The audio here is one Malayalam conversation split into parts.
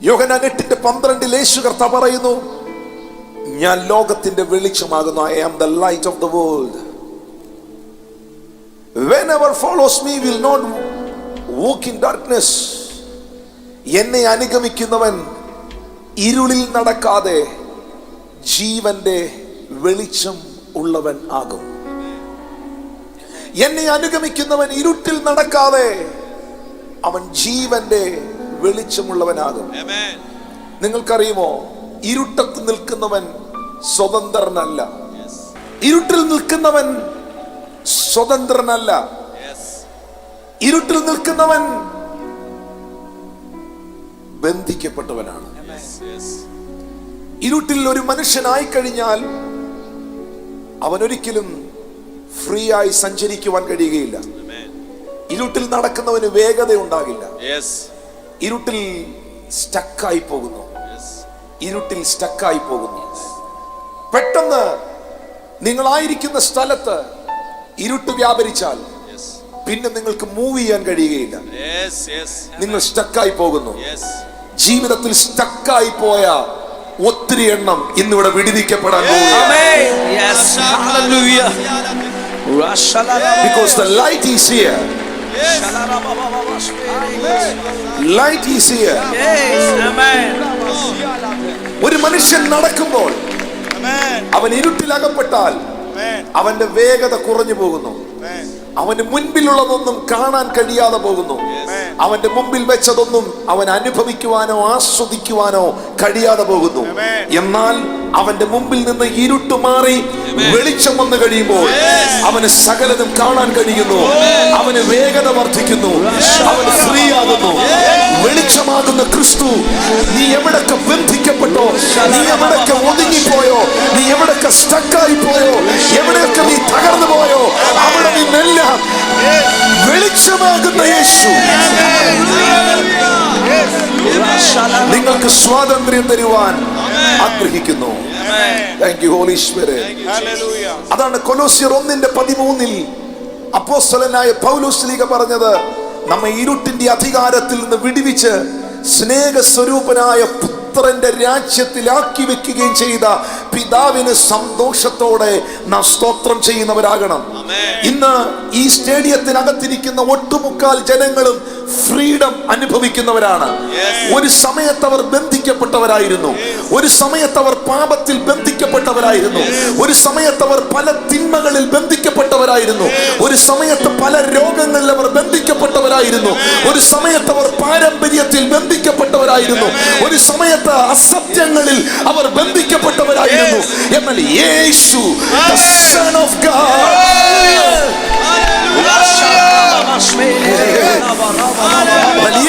യോഹന്നാൻ 8:12 യേശു കർത്താവ് പറയുന്നു, ഞാൻ ലോകത്തിന്റെ വെളിച്ചമാകുന്നു. I am the light of the world. Whoever follows me will not walk in darkness. എന്നെ അനുഗമിക്കുന്നവൻ ഇരുളിൽ നടക്കാതെ ജീവന്റെ വെളിച്ചം ഉള്ളവൻ ആകും. എന്നെ അനുഗമിക്കുന്നവൻ ഇരുട്ടിൽ നടക്കാതെ അവൻ ജീവന്റെ വെളിച്ചമുള്ളവനാകും. നിങ്ങൾക്കറിയുമോ, ഇരുട്ടത്ത് നിൽക്കുന്നവൻ സ്വതന്ത്രനല്ല. ഇരുട്ടിൽ നിൽക്കുന്നവൻ സ്വതന്ത്രനല്ല. ഇരുട്ടിൽ നിൽക്കുന്നവൻ ബന്ധിക്കപ്പെട്ടവനാണ്. ഇരുട്ടിൽ ഒരു മനുഷ്യനായി കഴിഞ്ഞാൽ അവൻ ഒരിക്കലും ഫ്രീ ആയി സഞ്ചരിക്കുവാൻ കഴിയുകയില്ല. ഇരുട്ടിൽ നടക്കുന്നവന് വേഗത ഉണ്ടാകില്ല. ഇരുട്ടിൽ സ്റ്റക്കായി പോകുന്നു. ഇരുട്ടിൽ സ്റ്റക്കായി പോകുന്നു. പെട്ടെന്ന് നിങ്ങളായിരിക്കുന്ന സ്ഥലത്ത് ഇരുട്ട് വ്യാപരിച്ചാൽ പിന്നെ നിങ്ങൾക്ക് മൂവ് ചെയ്യാൻ കഴിയുകയില്ല. നിങ്ങൾ സ്റ്റക്കായി പോകുന്നു. ജീവിതത്തിൽ സ്റ്റക്കായി പോയ ഒത്തിരി എണ്ണം ഇന്നിവിടെ വിടുവിക്കപ്പെടാൻ പോകുന്നു. Because the light is here. Light is here. ഒരു മനുഷ്യൻ നടക്കുമ്പോൾ അവൻ ഇരുട്ടിലകപ്പെട്ടാൽ അവന്റെ വേഗത കുറഞ്ഞു പോകുന്നു. അവന് മുൻപിലുള്ളതൊന്നും കാണാൻ കഴിയാതെ പോകുന്നു. അവന്റെ മുമ്പിൽ വെച്ചതൊന്നും അവൻ അനുഭവിക്കുവാനോ ആസ്വദിക്കുവാനോ കഴിയാതെ പോകുന്നു. എന്നാൽ അവന്റെ മുമ്പിൽ നിന്ന് ഇരുട്ട് മാറി വെളിച്ചം വന്നു കഴിയുമ്പോൾ അവന് സകലതും കാണാൻ കഴിയുന്നു. അവന് വേഗത വർദ്ധിക്കുന്നു. അവന് ഫ്രീ ആകുന്നു. വെളിച്ചമാകുന്ന ക്രിസ്തു, നീ എവിടൊക്കെ ബന്ധിക്കപ്പെട്ടോ, നീ എവിടൊക്കെ ഒതുങ്ങിപ്പോയോ, നീ എവിടൊക്കെ സ്റ്റക്കായി പോയോ, എവിടെയൊക്കെ നീ തകർന്നു പോയോ, അവിടെ നിന്നെല്ലാം വെളിച്ചമാകുന്ന യേശു നിങ്ങൾക്ക് സ്വാതന്ത്ര്യം തരുവാൻ ആഗ്രഹിക്കുന്നു. Thank you holy spirit. അതാണ് കൊലോസ്യർ 1:13 അപ്പോസ്തലനായ പൗലോസ് ശ്ലീഹ പറഞ്ഞത്, നമ്മെ ഇരുട്ടിന്റെ അധികാരത്തിൽ നിന്ന് വിടുവിച്ച് സ്നേഹസ്വരൂപനായ പുത്രന്റെ രാജ്യത്തിലാക്കി വെക്കുകയും ചെയ്ത പിതാവിന് സന്തോഷത്തോടെ നാം സ്തോത്രം ചെയ്യുന്നവരാകണം. ഇന്ന് ഈ സ്റ്റേഡിയത്തിനകത്തിരിക്കുന്ന ഒട്ടുമുക്കാൽ ജനങ്ങളും ഫ്രീഡം അനുഭവിക്കുന്നവരാണ്. ഒരു സമയത്ത് അവർ ബന്ധിക്കപ്പെട്ടവരായിരുന്നു. ഒരു സമയത്ത് അവർ പാപത്തിൽ ബന്ധിക്കപ്പെട്ടവരായിരുന്നു. ഒരു സമയത്ത് അവർ പല തിന്മകളിൽ ബന്ധിക്കപ്പെട്ടവരായിരുന്നു. ഒരു സമയത്ത് പല രോഗങ്ങളിൽ അവർ ബന്ധിക്കപ്പെട്ടവരായിരുന്നു. ഒരു സമയത്ത് അവർ പാരമ്പര്യത്തിൽ ബന്ധിക്കപ്പെട്ടവരായിരുന്നു. ഒരു സമയത്ത് അസത്യങ്ങളിൽ അവർ ബന്ധിക്കപ്പെട്ടവരായിരുന്നു. എന്നാൽ യേശു, the Son of God,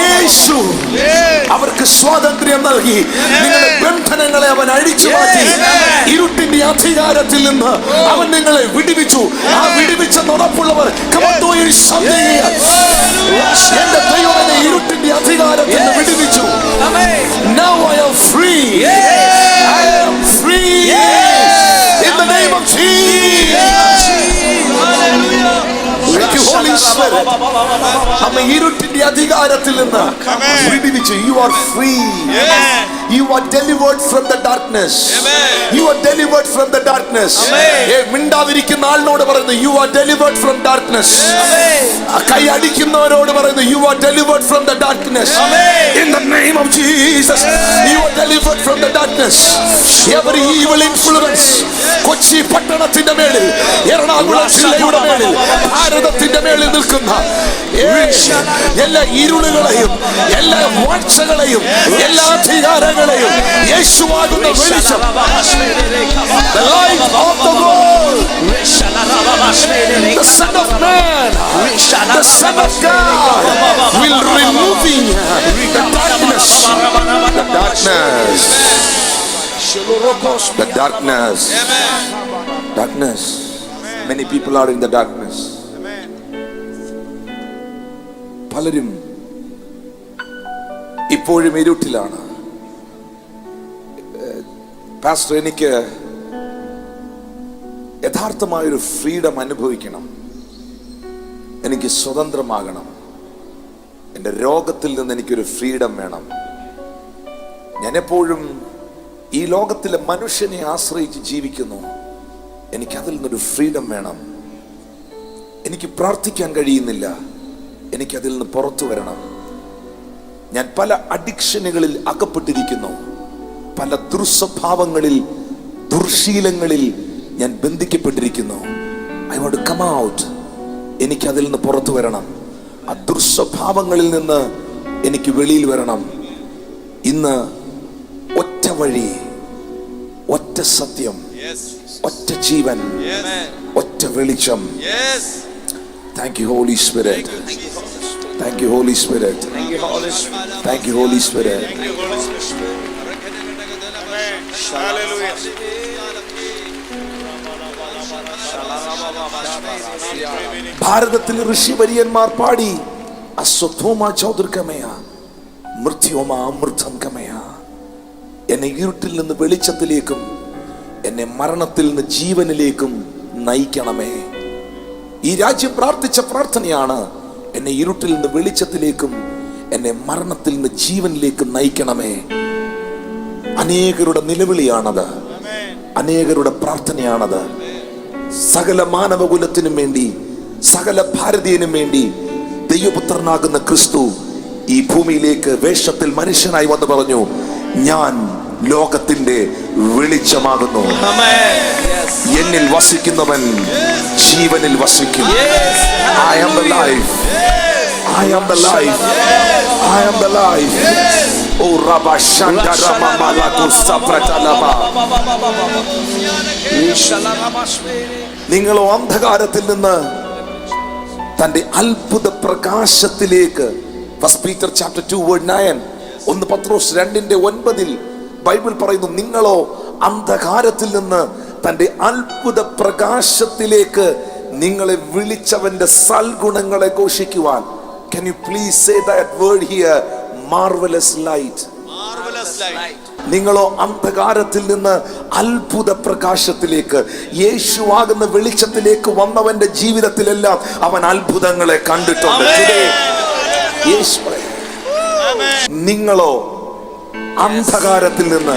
യേശു അവർക്ക് സ്വാതന്ത്ര്യം നൽകി. നിങ്ങളുടെ ബന്ധനങ്ങളെ അവൻ അഴിച്ചു മാറ്റി. ഇരുട്ടിന്റെ അധികാരത്തിൽ നിന്ന് അവൻ നിങ്ങളെ വിടുവിച്ചു. ആ വിടുവിച്ചെന്ന് ഉറപ്പുള്ളവർ എന്റെ ദൈവം എന്നെ ഇരുട്ടിന്റെ അധികാരത്തിൽ നിന്ന് വിടുവിച്ചു. Now I am free. I am free in the name of Jesus. Thank you, Holy Spirit. നമ്മെ ഇരുട്ടിന്റെ അധികാരത്തിൽ നിന്ന് വിടുവിച്ചു. You are free. You are delivered from the darkness. You are delivered from the darkness. മിണ്ടാതിരിക്കുന്ന ആളിനോട് പറയുന്നു, you are delivered from darkness. കൈ അടിക്കുന്നവരോട് പറയുന്നു, you are delivered from the darkness. In the name of Jesus, you are delivered from the darkness. Every evil influence, Kochi പട്ടണത്തിന്റെ മേളിൽ, എറണാകുളം ജില്ലയുടെ മേളിൽ, ഭാരതത്തിന്റെ മേളിൽ നിൽക്കുന്ന എല്ലാ ഇരുളുകളെയും, എല്ലാ വാഴ്ചകളെയും, എല്ലാ അധികാരങ്ങളെയും യേശുവാകുന്ന വെളിച്ചം, the light of the world, the Son of Man, the Son of God will removing the darkness, the darkness, the darkness, darkness. Many people are in the darkness. പലരും ഇപ്പോഴും ഇരുട്ടിലാണ്. പാസ്റ്റർ, എനിക്ക് യഥാർത്ഥമായൊരു ഫ്രീഡം അനുഭവിക്കണം, എനിക്ക് സ്വതന്ത്രമാകണം, എൻ്റെ രോഗത്തിൽ നിന്ന് എനിക്കൊരു ഫ്രീഡം വേണം, ഞാൻ എപ്പോഴും ഈ ലോകത്തിലെ മനുഷ്യനെ ആശ്രയിച്ച് ജീവിക്കുന്നു. എനിക്കതിൽ നിന്നൊരു ഫ്രീഡം വേണം. എനിക്ക് പ്രാർത്ഥിക്കാൻ കഴിയുന്നില്ല, എനിക്കതിൽ നിന്ന് പുറത്തു വരണം. ഞാൻ പല അഡിക്ഷനുകളിൽ അകപ്പെട്ടിരിക്കുന്നു, പല ദുർസ്വഭാവങ്ങളിൽ, ദുർശീലങ്ങളിൽ ഞാൻ ബന്ധിക്കപ്പെട്ടിരിക്കുന്നു. I want to come out. എനിക്കതിൽ നിന്ന് പുറത്തു വരണം. ആ ദുർസ്വഭാവങ്ങളിൽ നിന്ന് എനിക്ക് വെളിയിൽ വരണം. ഇന്ന് ഒറ്റ വഴി, ഒറ്റ സത്യം, ഒറ്റ ജീവൻ, ഒറ്റ വെളിച്ചം. Thank you, Holy Spirit. Thank you, Holy Spirit. Thank you, Holy Spirit. Hallelujah. ഭാരതത്തിൽ ഋഷിവര്യന്മാർ പാടി, അസ്വത്ഥോമാ ചൗദർഗമയ മൃത്യോമാ അമൃതം ഗമയ. എന്നെ ഇരുട്ടിൽ നിന്ന് വെളിച്ചത്തിലേക്കും എന്നെ മരണത്തിൽ നിന്ന് ജീവനിലേക്കും നയിക്കണമേ. ഈ രാജ്യം പ്രാർത്ഥിച്ച പ്രാർത്ഥനയാണ്, എന്നെ ഇരുട്ടിൽ നിന്ന് വെളിച്ചത്തിലേക്കും എന്നെ മരണത്തിൽ നിന്ന് ജീവനിലേക്കും നയിക്കണമേ. അനേകരുടെ നിലവിളിയാണത്, അനേകരുടെ പ്രാർത്ഥനയാണത്. സകല മാനവകുലത്തിനും വേണ്ടി, സകല ഭാരതീയനും വേണ്ടി ദൈവപുത്രനാകുന്ന ക്രിസ്തു ഈ ഭൂമിയിലേക്ക് വേഷത്തിൽ മനുഷ്യനായി വന്ന് പറഞ്ഞു, ഞാൻ ലോകത്തിന്റെ വെളിച്ചമാകുന്നു. എന്നിൽ വസിക്കുന്നവൻ ജീവനിൽ വസിക്കും. I am the life. I am the life. I am the life. O Rabba Shantara Mama Laku Sapratalama. നിങ്ങളോ അന്ധകാരത്തിൽ നിന്ന് തന്റെ അത്ഭുത പ്രകാശത്തിലേക്ക്. First Peter chapter 2:9. 1 പത്രോസ് 2:9 ബൈബിൾ പറയുന്നു, നിങ്ങളോ അന്ധകാരത്തിൽ നിന്ന് തന്റെ അത്ഭുത പ്രകാശത്തിലേക്ക് നിങ്ങളെ വിളിച്ചവന്റെ സൽഗുണങ്ങളെ ഘോഷിക്കുവാൻ. Can you please say that word here? Marvelous light. Marvelous light. നിങ്ങളോ അന്ധകാരത്തിൽ നിന്ന് അത്ഭുത പ്രകാശത്തിലേക്ക്, യേശുവാകുന്ന വെളിച്ചത്തിലേക്ക് വന്നവന്റെ ജീവിതത്തിലെല്ലാം അവൻ അത്ഭുതങ്ങളെ കണ്ടിട്ടുണ്ട്. നിങ്ങളോ അന്ധകാരത്തിൽ നിന്ന്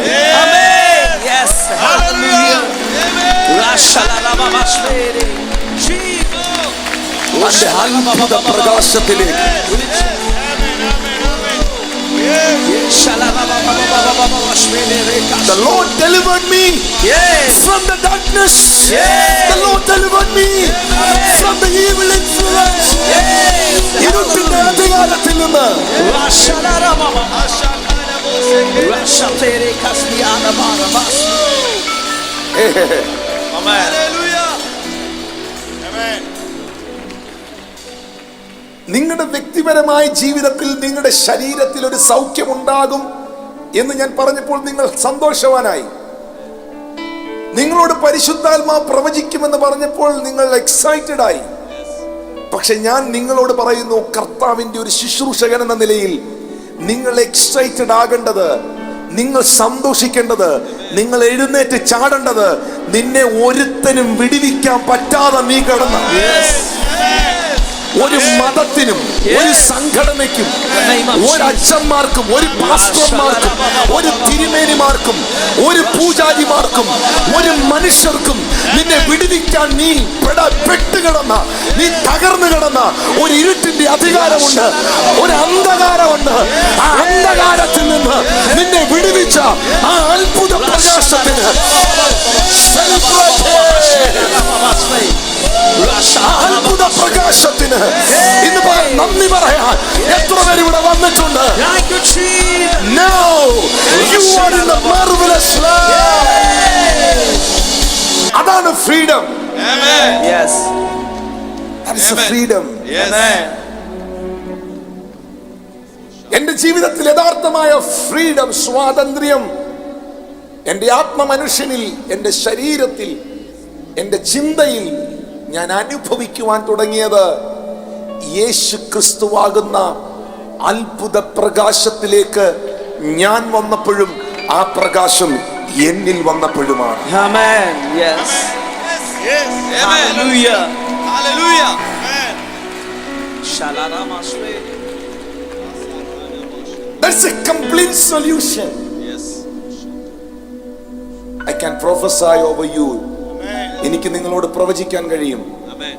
അത്ഭുത പ്രകാശത്തിലേക്ക്. The Lord delivered me from the darkness. The Lord delivered me from the evil influence. ഇരുട്ടിന്റെ അധികാരത്തിൽ നിന്ന്. നിങ്ങളുടെ വ്യക്തിപരമായ ജീവിതത്തിൽ നിങ്ങളുടെ ശരീരത്തിൽ ഒരു സൗഖ്യം ഉണ്ടാകും എന്ന് ഞാൻ പറഞ്ഞപ്പോൾ നിങ്ങൾ സന്തോഷവാനായി. നിങ്ങളോട് പരിശുദ്ധാത്മാവ് പ്രവചിക്കുമെന്ന് പറഞ്ഞപ്പോൾ നിങ്ങൾ എക്സൈറ്റഡ് ആയി. പക്ഷെ ഞാൻ നിങ്ങളോട് പറയുന്നു, കർത്താവിന്റെ ഒരു ശുശ്രൂഷകൻ എന്ന നിലയിൽ നിങ്ങൾ എക്സൈറ്റഡ് ആകേണ്ടത്, നിങ്ങൾ സന്തോഷിക്കേണ്ടത്, നിങ്ങൾ എഴുന്നേറ്റ് ചാടേണ്ടത്, നിന്നെ ഒരുത്തനും വിടിവിക്കാൻ പറ്റാതെ നീ കിടന്ന ഒരു മതത്തിനും ഒരു സംഘടനയ്ക്കും ഒരു അച്ഛന്മാർക്കും ഒരു പാസ്റ്റർമാർക്കും ഒരു തിരുമേനിമാർക്കും ഒരു പൂജാരിമാർക്കും ഒരു മനുഷ്യർക്കും നിന്നെ വിടുവിക്കാൻ നീ പെട്ടുകിടന്ന, നീ തകർന്നു കിടന്ന ഒരു ഇരുട്ടിന്റെ അധികാരമുണ്ട്, ഒരു അന്ധകാരമുണ്ട്. ആ അന്ധകാരത്തിൽ നിന്ന് നിന്നെ വിടുവിച്ച ആ അത്ഭുത പ്രകാശത്തിന് അത്ഭുത പ്രകാശത്തിന് ഇന്ന് നന്ദി പറയാൻ എത്ര പേര് ഇവിടെ വന്നിട്ടുണ്ട്? Now you are in the marvelous light. അതാണ് freedom. Yes. That is the freedom. Amen. എന്റെ ജീവിതത്തിൽ യഥാർത്ഥമായ ഫ്രീഡം, സ്വാതന്ത്ര്യം എന്റെ ആത്മമനുഷ്യനിൽ, എന്റെ ശരീരത്തിൽ, എന്റെ ചിന്തയിൽ ഞാൻ അനുഭവിക്കുവാൻ തുടങ്ങിയത് യേശു ക്രിസ്തുവാകുന്ന അത്ഭുത പ്രകാശത്തിലേക്ക് ഞാൻ വന്നപ്പോഴും ആ പ്രകാശം എന്നിൽ വന്നപ്പോഴുമാണ്. Amen. Yes. Yes. Hallelujah. Hallelujah. Amen. That's a complete solution. Yes. I can prophesy over you. എനിക്ക് നിങ്ങളോട് പ്രവചിക്കാൻ കഴിയും,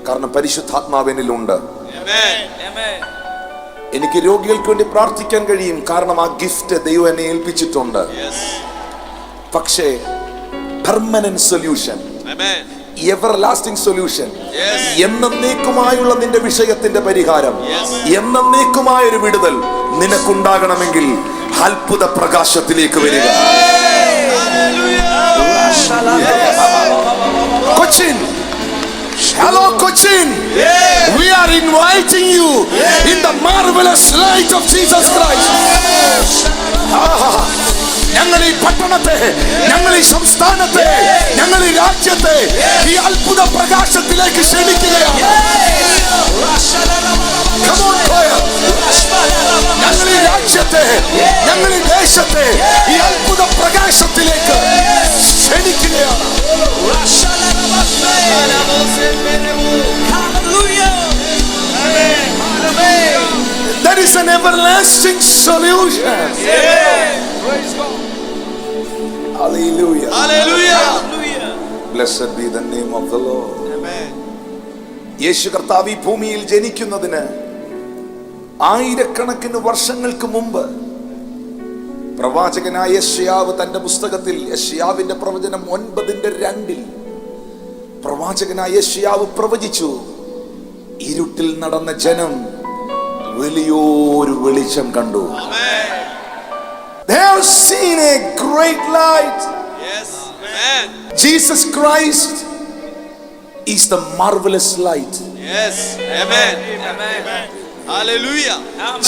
കാരണം പരിശുദ്ധാത്മാവിനിലുണ്ട്. എനിക്ക് രോഗികൾക്ക് വേണ്ടി പ്രാർത്ഥിക്കാൻ കഴിയും, കാരണം ആ ഗിഫ്റ്റ് ദൈവം എന്നെ ഏൽപ്പിച്ചിട്ടുണ്ട്. പക്ഷേ പെർമനന്റ് സൊല്യൂഷൻ, എവർലാസ്റ്റിംഗ് സൊല്യൂഷൻ, എന്നേക്കുമായുള്ള നിന്റെ വിഷയത്തിന്റെ പരിഹാരം, എന്നേക്കുമായ ഒരു വിടുതൽ നിനക്കുണ്ടാകണമെങ്കിൽ അത്ഭുത പ്രകാശത്തിലേക്ക് വരിക. Cochin, hello Cochin, we are inviting you in the marvelous light of Jesus Christ. ഞങ്ങൾ ഈ പട്ടണത്തെ, ഞങ്ങൾ ഈ സംസ്ഥാനത്തെ, ഞങ്ങൾ ഈ രാജ്യത്തെ ഈ അത്ഭുത പ്രകാശത്തിലേക്ക് ക്ഷണിക്കുകയാണ്. ഞങ്ങൾ ഈ രാജ്യത്തെ, ഞങ്ങൾ ഈ ദേശത്തെ ഈ അത്ഭുത പ്രകാശത്തിലേക്ക് ക്ഷണിക്കുകയാണ്. That is an everlasting solution. Praise God. Hallelujah. Hallelujah. Blessed be the name of the Lord. Amen. യേശു കർത്താവ് ഈ ഭൂമിയിൽ ജനിക്കുന്നതിന് ആയിരക്കണക്കിന് വർഷങ്ങൾക്ക് മുമ്പ് പ്രവാചകനായ യെശയ്യാവ് തന്റെ പുസ്തകത്തിൽ, യെശയ്യാവിന്റെ പ്രവചനം 9:2 പ്രവാചകനായ യെശയ്യാവ് പ്രവചിച്ചു, ഇരുട്ടിൽ നടന്ന ജനം വലിയൊരു വെളിച്ചം കണ്ടു. They have seen a great light. Yes. Amen. Jesus Christ is the marvelous light. Yes. Amen. Amen. Hallelujah.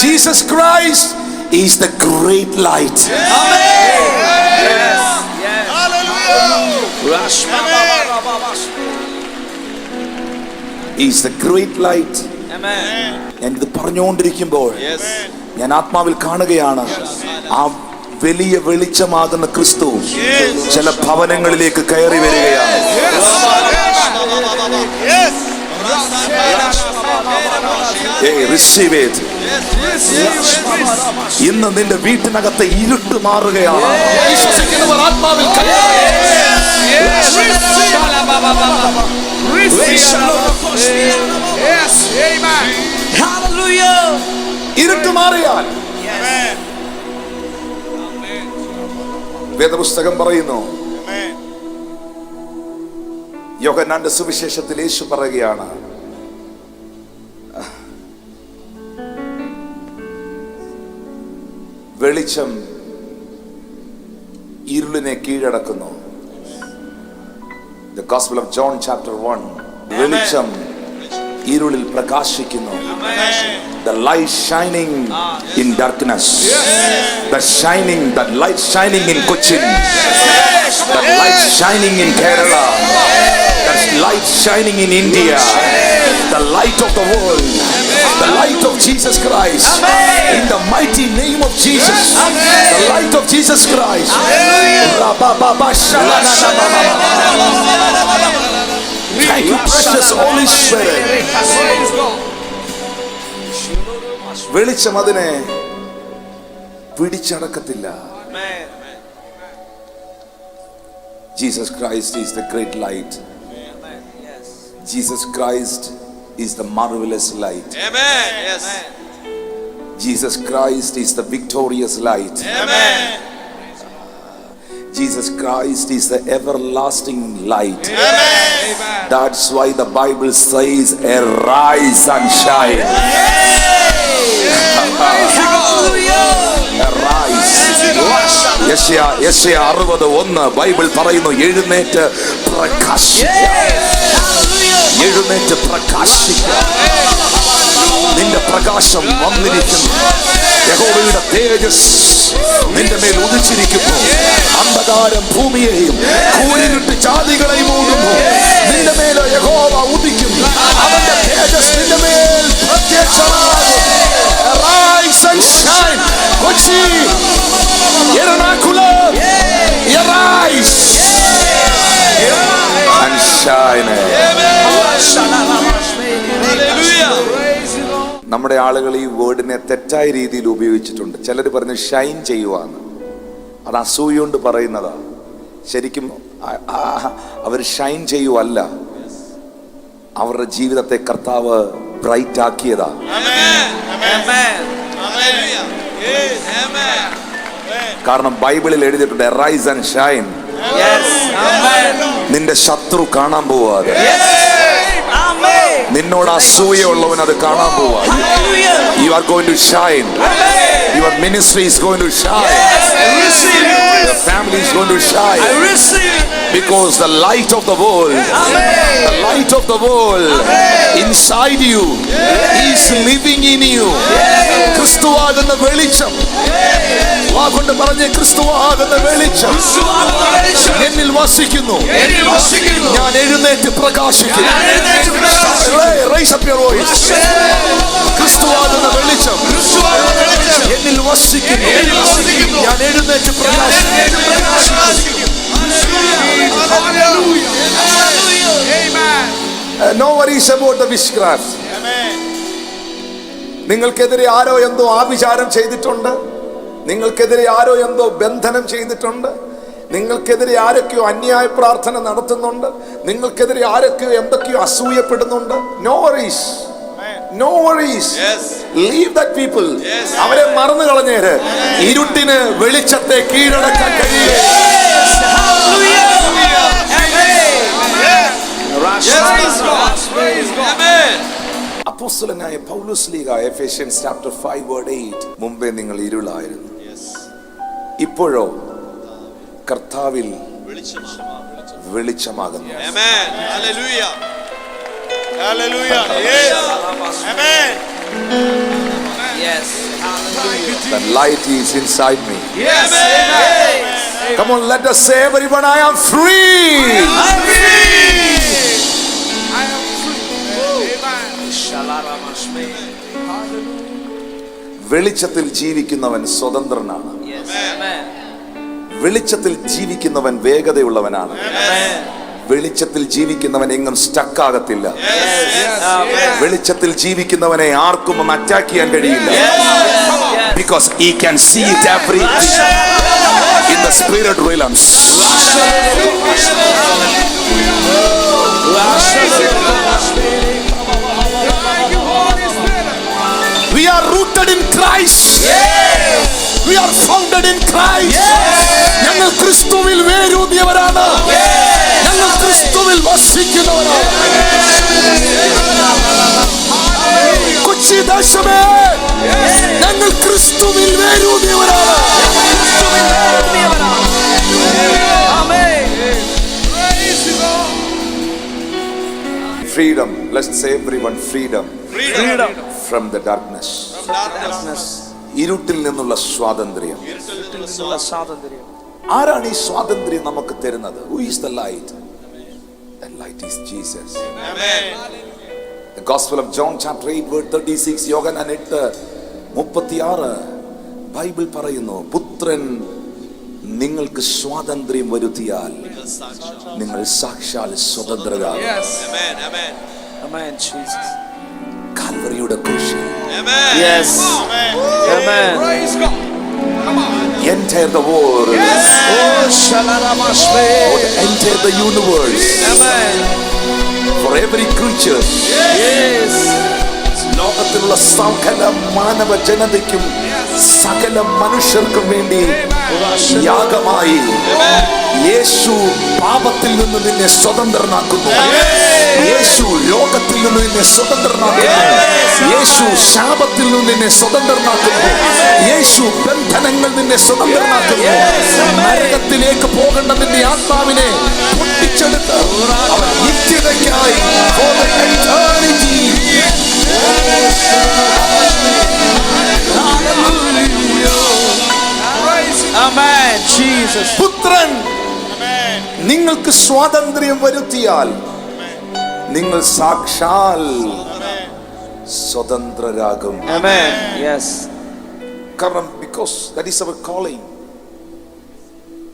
Jesus Christ is the great light. Amen. Yes. Yes. Hallelujah. He is the great light. Amen. ഞാൻ ഇത് പറഞ്ഞുകൊണ്ടിരിക്കുമ്പോൾ Yes. ഞാൻ ആത്മാവിൽ കാണുകയാണ്, ആ വലിയ വെളിച്ചമാകുന്ന ക്രിസ്തു ചില ഭവനങ്ങളിലേക്ക് കയറി വരികയാണ്. Receive it. ഇന്ന് നിന്റെ വീട്ടിനകത്തെ ഇരുട്ട് മാറുകയാണ്. വിശ്വസിക്കുന്നവർ ആത്മാവിൽ ഇരുട്ട് മാറിയാൽ വേദപുസ്തകം പറയുന്നു, യോഹന്നാന്റെ സുവിശേഷത്തിൽ യേശു പറയുകയാണ്, വെളിച്ചം ഇരുളിനെ കീഴടക്കുന്നു. The Gospel of John chapter 1. വെളിച്ചം ഇരുളിൽ പ്രകാശിക്കുന്നു. The light shining in darkness. The light shining in Cochin. The light shining in Kerala. The light shining in India. The light of the world. The light of Jesus Christ. In the mighty name of Jesus. The light of Jesus Christ. Thank you, precious Holy Spirit. വെളിച്ചം അതിനെ പിടിച്ചടക്കത്തില്ല. Jesus Christ is the great light. Jesus Christ is the marvelous light. Amen. Yes. Jesus Christ is the victorious light. Amen. Jesus Christ is the everlasting light. Amen. That's why the Bible says, arise and shine. Arise. യെശയ്യാ 60:1 Bible പറയുന്നു, എഴുന്നേറ്റ് പ്രകാശിക്കുക. എഴുന്നേറ്റ് പ്രകാശിക്കുക. നിന്റെ പ്രകാശം വന്നിരിക്കുന്നു. യഹോവയുടെ തേജസ് നിന്റെ മേൽ ഉദിച്ചിരിക്കുന്നു. അന്ധകാരം ഭൂമിയെയും കൂരിരുട്ട് ജാതികളെയും മൂടുന്നു. നിന്റെ മേൽ യഹോവ ഉദിക്കുന്നു. അവന്റെ തേജസ് നിന്റെ മേൽ പ്രത്യക്ഷമാകും. Arise and shine. Kochi, Ernakulam, arise and shine. നമ്മുടെ ആളുകൾ ഈ വേർഡിനെ തെറ്റായ രീതിയിൽ ഉപയോഗിച്ചിട്ടുണ്ട്. ചിലർ പറഞ്ഞ് ഷൈൻ ചെയ്യുവാന്ന്. അത് അസൂയ കൊണ്ട് പറയുന്നതാണ്. ശരിക്കും അവർ ഷൈൻ ചെയ്യുവല്ല, അവരുടെ ജീവിതത്തെ കർത്താവ് ബ്രൈറ്റ് ആക്കിയതാ. കാരണം ബൈബിളിൽ എഴുതിയിട്ടുണ്ട് അറൈസ് ആൻഡ് ഷൈൻ. നിന്റെ ശത്രു കാണാൻ പോവാതെ, നിന്നോട് അസൂയുള്ളവൻ അത് കാണാൻ പോവാ. You are going to shine. Your ministry is going to shine. Your family is going to shine. Because the light of the world, the light of the world inside you is living in you. ക്രിസ്തുവാകുന്ന വെളിച്ചം, വാഗൊണ്ട് പറഞ്ഞേ, ക്രിസ്തുവാകുന്ന വെളിച്ചം എന്നിൽ വസിക്കുന്നു. ഞാൻ എഴുന്നേറ്റ് പ്രകാശിക്കുന്നു. Raise up your voice. ക്രിസ്തുവാകുന്ന വെളിച്ചം എന്നിൽ വസിക്കുന്നു. ഞാൻ എഴുന്നേറ്റ് പ്രകാശിക്കുന്നു. No worries about the witchcraft. നിങ്ങൾക്കെതിരെ ആരോ എന്തോ ആഭിചാരം ചെയ്തിട്ടുണ്ട്, നിങ്ങൾക്കെതിരെ ആരോ എന്തോ ബന്ധനം ചെയ്തിട്ടുണ്ട്, നിങ്ങൾക്കെതിരെ ആരൊക്കെയോ അന്യായ പ്രാർത്ഥന നടത്തുന്നുണ്ട്, നിങ്ങൾക്കെതിരെ ആരൊക്കെയോ എന്തൊക്കെയോ അസൂയപ്പെടുന്നുണ്ട്. No worries. No worries. Leave that people. അവരെ മറന്നു കളഞ്ഞേര്. ഇരുട്ടിന് വെളിച്ചത്തെ കീഴടക്കാൻ കഴിയും. അപ്പോസ്തലനായ പൗലോസ് ലീഗ എഫേഷ്യൻസ് ചാപ്റ്റർ 5:8 മുമ്പേ നിങ്ങൾ ഇരുളായിരുന്നു, ഇപ്പോഴോ കർത്താവിൽ വെളിച്ചമാകുന്നു. That light is inside me. Yes. Come on, let us say everyone, I am free. I'm free. വെളിച്ചത്തിൽ ജീവിക്കുന്നവൻ സ്വതന്ത്രനാണ്. വെളിച്ചത്തിൽ ജീവിക്കുന്നവൻ വേഗതയുള്ളവനാണ്. വെളിച്ചത്തിൽ ജീവിക്കുന്നവൻ എങ്ങും സ്റ്റക്ക് ആകത്തില്ല. വെളിച്ചത്തിൽ ജീവിക്കുന്നവനെ ആർക്കും അറ്റാക്ക് ചെയ്യാൻ കഴിയില്ല. Because he can see it everything in the spirit realms. We are rooted in Christ. We are founded in Christ. ഞങ്ങൾ ക്രിസ്തുവിൽ വേരൂന്നിയവരാണ്. ഞങ്ങൾ ക്രിസ്തുവിൽ വസിക്കുന്നവരാണ്. കൊച്ചി ദേശമേ, ഞങ്ങൾ ക്രിസ്തുവിൽ വേരൂന്നിയവരാണ്. Freedom. Let's say everyone, freedom. Freedom from the darkness. ഇരുട്ടിൽ നിന്നുള്ള സ്വാതന്ത്ര്യം. ആരാണ് ഈ സ്വാതന്ത്ര്യം നമുക്ക് തരുന്നത്? Who is the light? That light is Jesus. Amen. The Gospel of John chapter 8:36, Yohannan 8:36 Bible പറയുന്നു, പുത്രൻ നിങ്ങൾക്ക് സ്വാതന്ത്ര്യം വരുത്തിയാൽ നിങ്ങൾ സാക്ഷാൽ സ്വതന്ത്രരാകും. Amen. Amen. Amen. Jesus. കാൽവരിയുടെ ക്രൂശിൽ. Amen. Yes. Amen. Praise God. Come on. Enter the world. Yes. Oh, shalaramaste. Enter the universe. Amen. For every creature. Yes. ലോകത്തിലുള്ള സകല മാനവ ജനതയ്ക്കും സകല മനുഷ്യർക്കും വേണ്ടി യാഗമായി യേശു പാപത്തിൽ നിന്ന് നിന്നെ സ്വതന്ത്രനാക്കുന്നു. യേശു രോഗത്തിൽ നിന്ന് നിന്നെ സ്വതന്ത്രനാക്കുന്നു. യേശു ശാപത്തിൽ നിന്ന് നിന്നെ സ്വതന്ത്രനാക്കുന്നു. യേശു ബന്ധനങ്ങൾ നിന്നെ സ്വതന്ത്രനാക്കുന്നു. നരകത്തിലേക്ക് പോകേണ്ട നിന്റെ ആത്മാവിനെ പൊട്ടിച്ചെടുത്ത് അവൻ നിത്യതയ്ക്കായി for the eternity. Amen. Jesus. പുത്രൻ നിങ്ങൾക്ക് സ്വാതന്ത്ര്യം വരുത്തിയാൽ നിങ്ങൾ സാക്ഷാൽ സ്വതന്ത്രരാകും. Amen. Yes. കാരണം because that is our calling.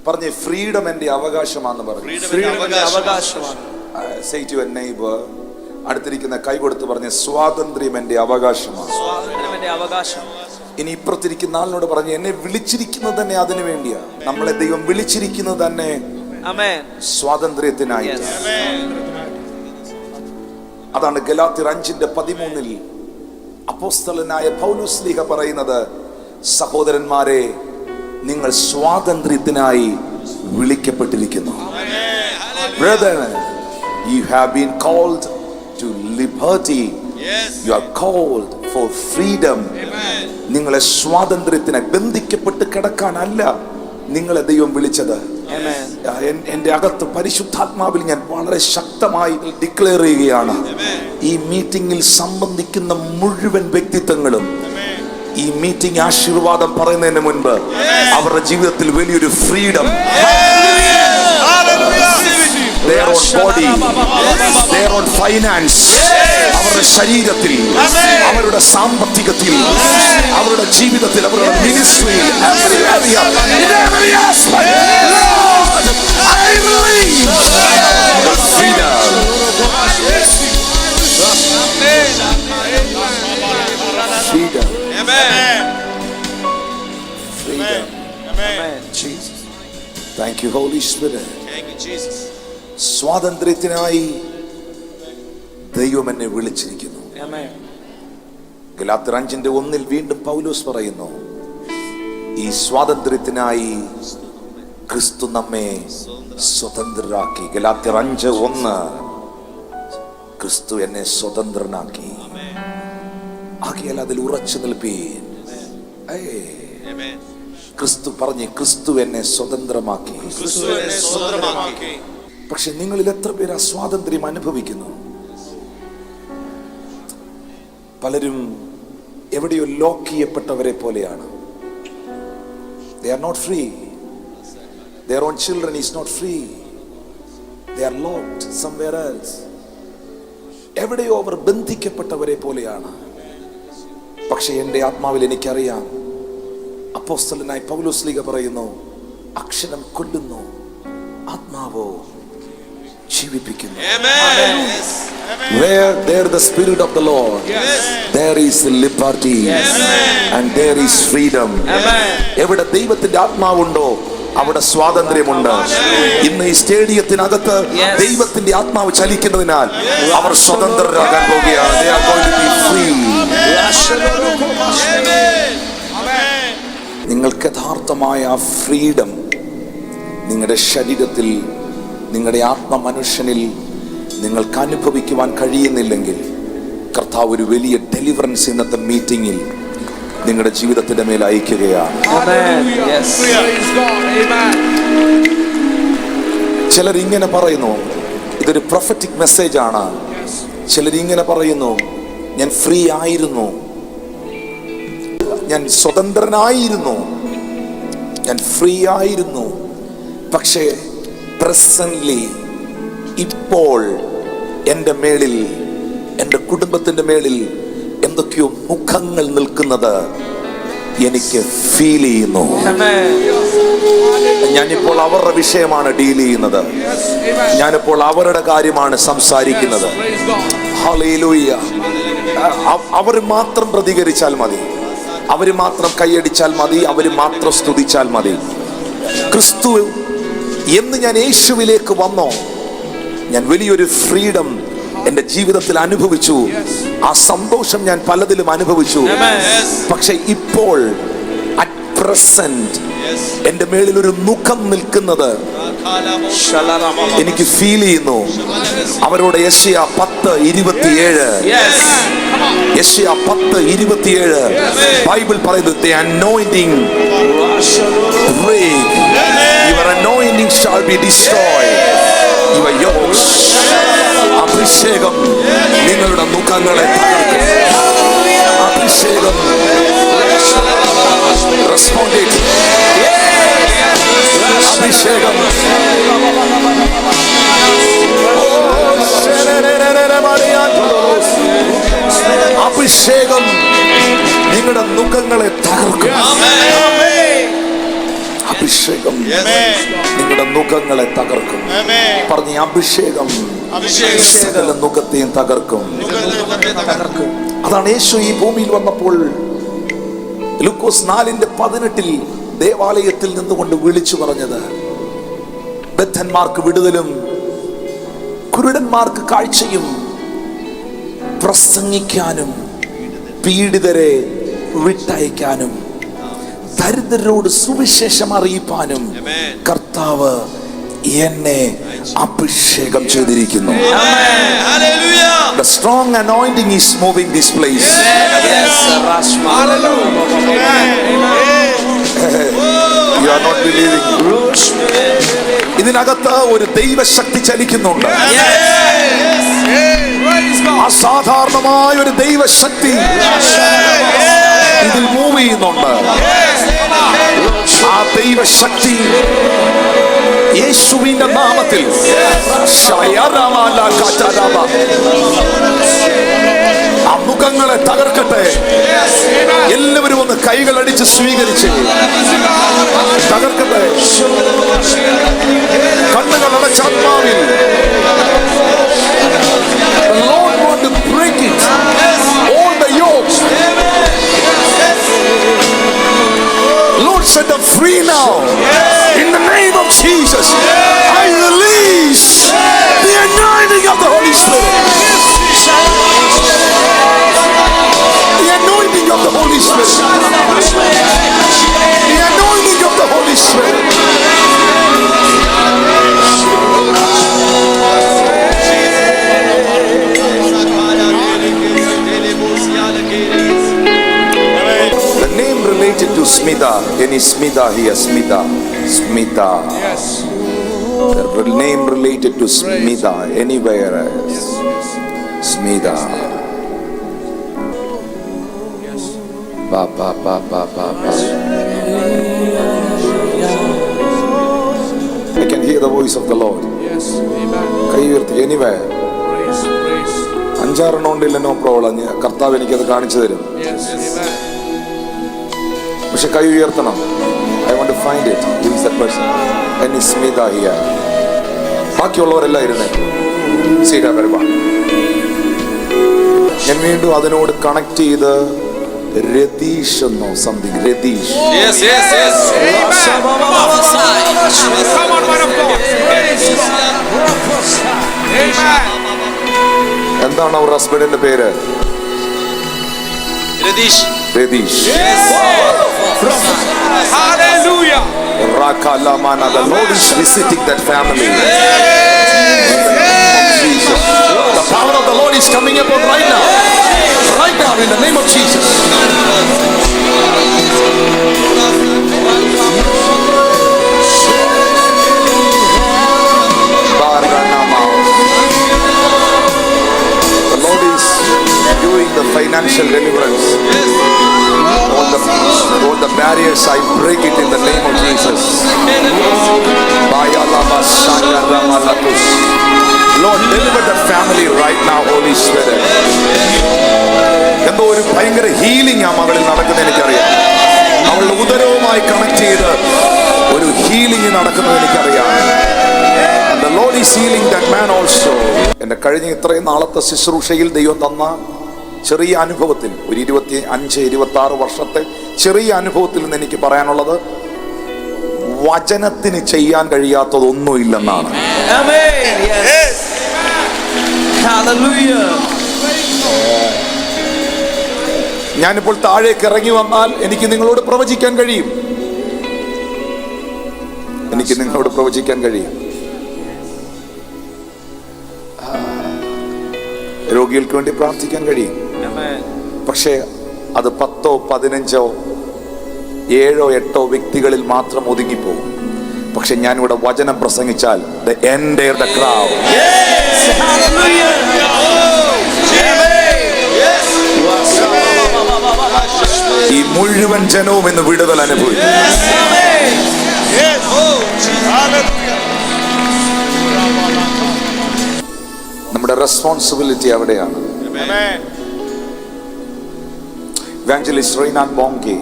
പറഞ്ഞേ, ഫ്രീഡം എന്റെ അവകാശമാണെന്ന് പറഞ്ഞു. Freedom അവകാശമാണ്. Say to your neighbor, അടുത്തിരിക്കുന്ന കൈ കൊടുത്ത് പറഞ്ഞേ, സ്വാതന്ത്ര്യം എന്റെ അവകാശമാണ്. സ്വാതന്ത്ര്യം എന്റെ അവകാശം. ഇനി ഇപ്പുറത്തിരിക്കുന്ന ആളിനോട് പറഞ്ഞു, എന്നെ വിളിച്ചിരിക്കുന്നത് തന്നെ അതിനു വേണ്ടിയാ. നമ്മളെ ദൈവം വിളിച്ചിരിക്കുന്നത് തന്നെ സ്വാതന്ത്ര്യത്തിനായിട്ട്. അതാണ് ഗലാത്യർ 5:13 അപ്പോസ്തലനായ പൗലോസ്ലീഹ പറയുന്നത്, സഹോദരന്മാരെ, നിങ്ങൾ സ്വാതന്ത്ര്യത്തിനായി വിളിക്കപ്പെട്ടിരിക്കുന്നു. Brethren, you have been called to liberty. You are called for freedom. നിങ്ങളെ സ്വാതന്ത്ര്യത്തിനായി, ബന്ധിക്കപ്പെട്ട് കിടക്കാനല്ല നിങ്ങളെ ദൈവം വിളിച്ചത്. എന്റെ അകത്ത് പരിശുദ്ധാത്മാവിൽ ഞാൻ വളരെ ശക്തമായി ഡിക്ലെയർ ചെയ്യുകയാണ്, ഈ മീറ്റിംഗിൽ സംബന്ധിക്കുന്ന മുഴുവൻ വ്യക്തിത്വങ്ങളും ഈ മീറ്റിംഗ് ആശീർവാദം പറയുന്നതിന് മുൻപ് അവരുടെ ജീവിതത്തിൽ വലിയൊരു freedom, their own body, their own finance, അവരുടെ ശരീരത്തിൽ, അവരുടെ സാമ്പത്തികത്തിൽ, അവരുടെ ജീവിതത്തിൽ, അവരുടെ ministry, every area, in every aspect, Lord, I believe the freedom. Freedom. Amen. Freedom. Amen. Jesus. Thank you, Holy Spirit. Thank you, Jesus. സ്വാതന്ത്ര്യത്തിനായി ദൈവം എന്നെ വിളിച്ചിരിക്കുന്നു. ഗലാത്യർ 5:1 വീണ്ടും പൗലോസ് പറയുന്നു, ഈ സ്വാതന്ത്ര്യത്തിനായി ക്രിസ്തു നമ്മെ സ്വതന്ത്രരാക്കി. ഗലാത്യർ 5:1 ക്രിസ്തു എന്നെ സ്വതന്ത്രനാക്കി. ആകയാൽ അതിൽ ഉറച്ചു നിൽപ്പീൻ. ക്രിസ്തു പറഞ്ഞു, ക്രിസ്തു എന്നെ സ്വതന്ത്രമാക്കി. പക്ഷെ നിങ്ങളിൽ എത്ര പേര് ആ സ്വാതന്ത്ര്യം അനുഭവിക്കുന്നു? പലരും എവിടെയോ ലോക്ക് ചെയ്യപ്പെട്ടവരെ പോലെയാണ്. They are not free. Their own children is not free. They are locked somewhere else. എവിടെയോ അവർ ബന്ധിക്കപ്പെട്ടവരെ പോലെയാണ്. പക്ഷെ എൻ്റെ ആത്മാവിൽ എനിക്കറിയാം, അപ്പോസ്തലനായ പൗലോസ്ലീഹ പറയുന്നു, അക്ഷരം കൊല്ലുന്നു, ആത്മാവോ ജീവിപ്പിക്കുന്നു. Where there the spirit of the Lord, there is liberty, and there is freedom. എവിടെ ദൈവത്തിന്റെ ആത്മാവുണ്ടോ അവിടെ സ്വാതന്ത്ര്യമുണ്ട്. ഇന്ന് ഈ സ്റ്റേഡിയത്തിനകത്ത് ദൈവത്തിന്റെ ആത്മാവ് ചലിക്കുന്നതിനാൽ അവർ സ്വതന്ത്രരാകാൻ പോകുകയാണ്. They are going to be free. നിങ്ങൾക്ക് യഥാർത്ഥമായ ആ ഫ്രീഡം നിങ്ങളുടെ ശരീരത്തിൽ, നിങ്ങളുടെ ആത്മമനുഷ്യനിൽ നിങ്ങൾക്ക് അനുഭവിക്കുവാൻ കഴിയുന്നില്ലെങ്കിൽ, കർത്താവ് ഒരു വലിയ ഡെലിവറൻസ് ഇന്നത്തെ മീറ്റിംഗിൽ നിങ്ങളുടെ ജീവിതത്തിന്റെ മേൽ അയക്കുകയാണ്. ചിലർ ഇങ്ങനെ പറയുന്നു, ഇതൊരു പ്രൊഫറ്റിക് മെസ്സേജ് ആണ്. ചിലർ ഇങ്ങനെ പറയുന്നു, ഞാൻ ഫ്രീ ആയിരുന്നു, ഞാൻ സ്വതന്ത്രനായിരുന്നു, ഞാൻ ഫ്രീ ആയിരുന്നു. പക്ഷേ പ്രസന്റ്ലി ഇപ്പോൾ എൻ്റെ മേളിൽ, എൻ്റെ കുടുംബത്തിൻ്റെ മേളിൽ എന്തൊക്കെയോ മുഖങ്ങൾ നിൽക്കുന്നത് എനിക്ക് ഫീൽ ചെയ്യുന്നു. ഞാനിപ്പോൾ അവരുടെ വിഷയമാണ് ഡീൽ ചെയ്യുന്നത്. ഞാനിപ്പോൾ അവരുടെ കാര്യമാണ് സംസാരിക്കുന്നത്. ഹല്ലേലൂയ. അവർ മാത്രം പ്രതികരിച്ചാൽ മതി, അവർ മാത്രം കൈയടിച്ചാൽ മതി, അവർ മാത്രം സ്തുതിച്ചാൽ മതി. ക്രിസ്തു എന്ന് ഞാൻ യേശുവിലേക്ക് വന്നോ, ഞാൻ വലിയൊരു ഫ്രീഡം എൻ്റെ ജീവിതത്തിൽ അനുഭവിച്ചു. ആ സന്തോഷം ഞാൻ പലതിലും അനുഭവിച്ചു. പക്ഷെ ഇപ്പോൾ അറ്റ് പ്രസന്റ് എൻ്റെ മേളിൽ ഒരു മുഖം നിൽക്കുന്നത് എനിക്ക് ഫീൽ ചെയ്യുന്നു. അവരോട് യെശയ്യാ 10:27, യെശയ്യാ 10:27 ബൈബിൾ പറയുന്നു, the anointing break, your anointing shall be destroyed, your yokes. അഭിഷേകം നിങ്ങളുടെ മുഖങ്ങളെ തകർക്കും. അഭിഷേകം റെസ്പോണ്ട്. അഭിഷേകം അഭിഷേകം നിങ്ങളുടെ മുഖങ്ങളെ തകർക്കും. അഭിഷേകം നിങ്ങളുടെ മുഖങ്ങളെ തകർക്കും. പറഞ്ഞ അഭിഷേകം സകല മുഖത്തെയും തകർക്കും. അതാണ് യേശു ഈ ഭൂമിയിൽ വന്നപ്പോൾ ലൂക്കോസ് 4:18 ദേവാലയത്തിൽ നിന്നുകൊണ്ട് വിളിച്ചു പറഞ്ഞത്, ബദ്ധന്മാർക്ക് വിടുതലും കുരുടന്മാർക്ക് കാഴ്ചയും പ്രസംഗിക്കാനും പീഡിതരെ വിട്ടയക്കാനും ദരിദ്രരോട് സുവിശേഷം അറിയിപ്പാനും കർത്താവ് എന്നെ അഭിഷേകം ചെയ്തിരിക്കുന്നു. The strong anointing is moving this place. You are not believing. ഇതിനകത്ത് ഒരു ദൈവശക്തി ചലിക്കുന്നുണ്ട്. അസാധാരണമായ ഒരു ദൈവശക്തി ഇതിൽ മൂവ് ചെയ്യുന്നുണ്ട്. ആ ദൈവശക്തി യേശുവിന്റെ നാമത്തിൽ ആ മുഖങ്ങളെ തകർക്കട്ടെ. എല്ലാവരും ഒന്ന് കൈകൾ അടിച്ച് സ്വീകരിച്ച് തകർക്കട്ടെ. കണ്ണുകൾ അടച്ചാത്മാവിൽ Lord want to break it, all the yokes. Lord set them free now. In the name of Jesus, I release the anointing of the Holy Spirit. The anointing of the Holy Spirit. The anointing of the Holy Spirit. The name related to Smita, any Smita here, Smita. Yes. The name related to Smita, anywhere else. Smita. Yes. Ba. I can hear the voice of the Lord. Yes. Amen. Anywhere. Praise. 5-6 ഉണ്ടില്ല, നോ പ്രോബ്ലം. കർത്താവ് എനിക്കത് കാണിച്ചു തരും. പക്ഷെ കൈ ഉയർത്തണം. I want to find it. Who is that person? And it's Smita here. ബാക്കിയുള്ളവരെല്ലാം ഇരുന്നേ. സീഡ വരുമ്പ ഞാൻ വീണ്ടും അതിനോട് കണക്ട് ചെയ്ത് രതീഷ് എന്നോ സംതിങ്. രതീഷ്. എന്താണ് അവർ ഹസ്ബൻഡിന്റെ പേര്? Ratheesh. Hallelujah. Rakalamana. The Lord is visiting that family. Jesus. The power of the Lord is coming upon right now. Right now, in the name of Jesus. The Lord is doing the financial deliverance. All the barriers, I break it in the name of Jesus. Lord, deliver that family right now, Holy Spirit. എന്തോ ഒരു ഭയങ്കര ഹീലിംഗ് ആ മകളിൽ നടക്കുന്നത് എനിക്കറിയാം. അവളുടെ ഉദരവുമായി കണക്ട് ചെയ്ത് ഒരു ഹീലിംഗ് നടക്കുന്നത് എനിക്കറിയാം. And the Lord is healing that man also. എന്റെ കഴിഞ്ഞ ഇത്രയും നാളത്തെ ശുശ്രൂഷയിൽ ദൈവം തന്ന ചെറിയ അനുഭവത്തിൽ, ഒരു 25-26 വർഷത്തെ ചെറിയ അനുഭവത്തിൽ നിന്ന് എനിക്ക് പറയാനുള്ളത്, വചനത്തിന് ചെയ്യാൻ കഴിയാത്തതൊന്നുമില്ലെന്നാണ്. ഞാനിപ്പോൾ താഴേക്ക് ഇറങ്ങി വന്നാൽ എനിക്ക് നിങ്ങളോട് പ്രവചിക്കാൻ കഴിയും. രോഗികൾക്ക് വേണ്ടി പ്രാർത്ഥിക്കാൻ കഴിയും. പക്ഷേ അത് 10, 15, 7, 8 വ്യക്തികളിൽ മാത്രം ഒതുങ്ങിപ്പോകും. പക്ഷെ ഞാനിവിടെ വചനം പ്രസംഗിച്ചാൽ the entire the crowd. ഈ മുഴുവൻ ജനവും ഇന്ന് വിടുതൽ അനുഭവിക്കും. നമ്മുടെ റെസ്പോൺസിബിലിറ്റി അവിടെയാണ്. ഇവാഞ്ചലിസ്റ്റ് റെയ്നാഡ് ബോങ്കെ,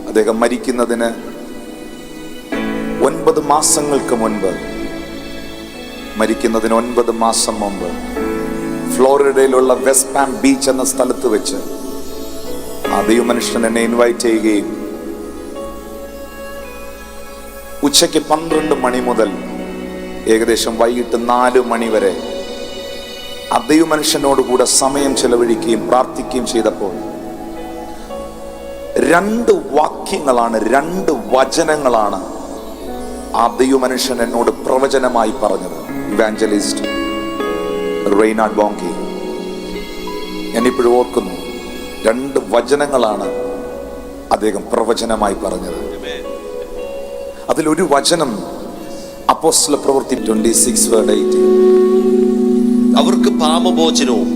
അദ്ദേഹം മരിക്കുന്നതിന് 9 മാസങ്ങൾക്ക് മുൻപ്, മരിക്കുന്നതിന് 9 മാസം മുമ്പ് ഫ്ലോറിഡയിലുള്ള വെസ്റ്റ് പാം ബീച്ച് എന്ന സ്ഥലത്ത് വെച്ച് ആ ദൈവമനുഷ്യൻ എന്നെ ഇൻവൈറ്റ് ചെയ്യുകയും ഉച്ചയ്ക്ക് 12 മണി മുതൽ ഏകദേശം വൈകിട്ട് 4 മണി വരെ ആ ദൈവമനുഷ്യനോടുകൂടെ സമയം ചെലവഴിക്കുകയും പ്രാർത്ഥിക്കുകയും ചെയ്തപ്പോൾ 2 വാക്യങ്ങളാണ്, 2 വചനങ്ങളാണ് ആ ദൈവമനുഷ്യൻ എന്നോട് പ്രവചനമായി പറഞ്ഞത്. ഇവാഞ്ചലിസ്റ്റ് റെയ്നാർഡ് ബോങ്കി. ഞാനിപ്പോഴും ഓർക്കുന്നു, 2 വചനങ്ങളാണ് അദ്ദേഹം പ്രവചനമായി പറഞ്ഞത്. അതിലൊരു വചനം അപ്പോസ്തല പ്രവൃത്തി 26:18. അവർക്ക് പാപമോചനവും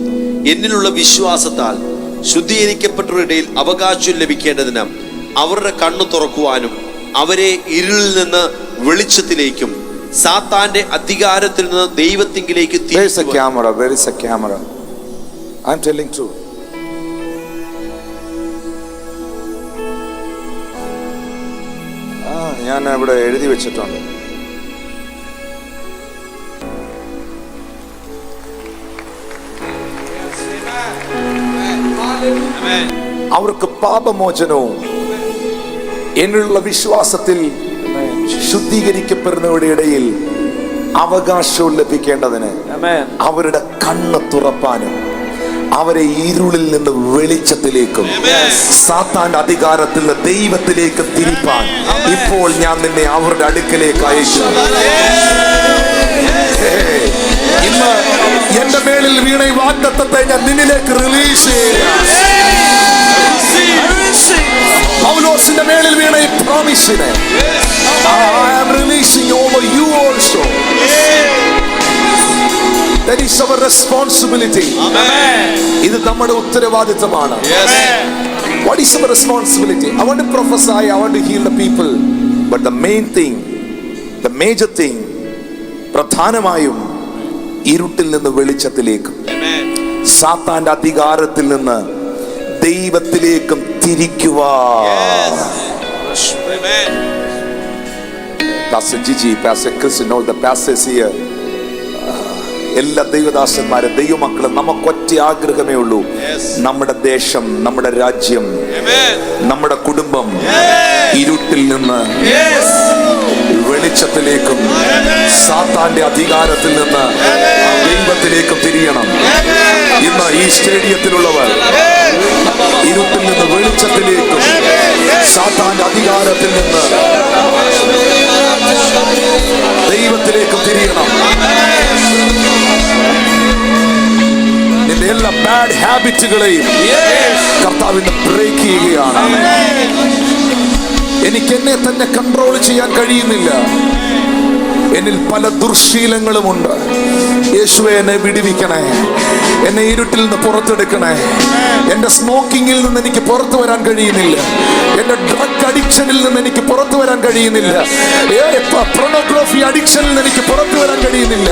എന്നിലുള്ള വിശ്വാസത്താൽ ശുദ്ധീകരിക്കപ്പെട്ടവരുടെ ഇടയിൽ അവകാശം ലഭിക്കേണ്ടതിന് അവരുടെ കണ്ണു തുറക്കുവാനും അവരെ ഇരുളിൽ നിന്ന് വെളിച്ചത്തിലേക്കും സാത്താന്റെ അധികാരത്തിൽ നിന്ന് ദൈവത്തിങ്കിലേക്ക് ഞാൻ ഇവിടെ എഴുതി വെച്ചിട്ടുണ്ട്. അവർക്ക് പാപമോചനവും എന്നുള്ള വിശ്വാസത്തിൽ ശുദ്ധീകരിക്കപ്പെടുന്നവരുടെ ഇടയിൽ അവകാശവും ലഭിക്കേണ്ടതിന് അവരുടെ കണ്ണ് തുറപ്പാനും അവരെ ഇരുളിൽ നിന്ന് വെളിച്ചത്തിലേക്കും സാത്താന്റെ അധികാരത്തിൽ നിന്ന് ദൈവത്തിലേക്കും തിരിപ്പാൻ ഇപ്പോൾ ഞാൻ നിന്നെ അവരുടെ അടുക്കലേക്ക് അയക്കുന്നു. ഇന്ന് എന്റെ മേളിൽ വീണ ഈ വാഗ്ദത്തത്തെ ഞാൻ നിന്നിലേക്ക് റിലീസ് ചെയ്യുക. പൗലോസിന്റെ മേളിൽ വീണ ഈ പ്രോമിസിനെ I am releasing over you also. That is our responsibility. ഇത് നമ്മുടെ ഉത്തരവാദിത്തമാണ്. What is our responsibility? I want to prophesy, I want to heal the people. But the main thing, the major thing, പ്രധാനമായും ഇരുട്ടിൽ നിന്ന് വെളിച്ചത്തിലേക്കും സാത്താന്റെ അധികാരത്തിൽ നിന്ന് ദൈവത്തിലേക്കും തിരിക്കുവാൻ. Pastor Gigi, Pastor Chris, and all the pastors here, എല്ലാ ദൈവദാസന്മാരെ, ദൈവമക്കളും, നമുക്കൊറ്റ ആഗ്രഹമേ ഉള്ളൂ. നമ്മുടെ ദേശം, നമ്മുടെ രാജ്യം, നമ്മുടെ കുടുംബം ഇരുട്ടിൽ നിന്ന് വെളിച്ചത്തിലേക്കും സാത്താന്റെ അധികാരത്തിൽ നിന്ന് ദൈവത്തിലേക്കും തിരിയണം. ഇന്ന് ഈ സ്റ്റേഡിയത്തിലുള്ളവർ ഇരുട്ടിൽ നിന്ന് വെളിച്ചത്തിലേക്കും സാത്താന്റെ അധികാരത്തിൽ നിന്ന് ദൈവത്തിലേക്കും തിരിയണം. നിന്റെ എല്ലാ ബാഡ് ഹാബിറ്റുകളെയും കർത്താവിന് ബ്രേക്ക് ചെയ്യുകയാണ്. എനിക്ക് എന്നെ തന്നെ കൺട്രോൾ ചെയ്യാൻ കഴിയുന്നില്ല. എന്നിൽ പല ദുർശീലങ്ങളുമുണ്ട്. യേശുവേ, എന്നെ വിടുവിക്കണേ. എന്നെ ഇരുട്ടിൽ നിന്ന് പുറത്തെടുക്കണേ. എന്റെ സ്മോക്കിങ്ങിൽ നിന്ന് എനിക്ക് പുറത്തു വരാൻ കഴിയുന്നില്ല. എന്റെ ഡ്രഗ് അഡിക്ഷനിൽ നിന്ന് എനിക്ക് പുറത്തു വരാൻ കഴിയുന്നില്ല. pornography അഡിക്ഷനിൽ നിന്ന് എനിക്ക് പുറത്തു വരാൻ കഴിയുന്നില്ല.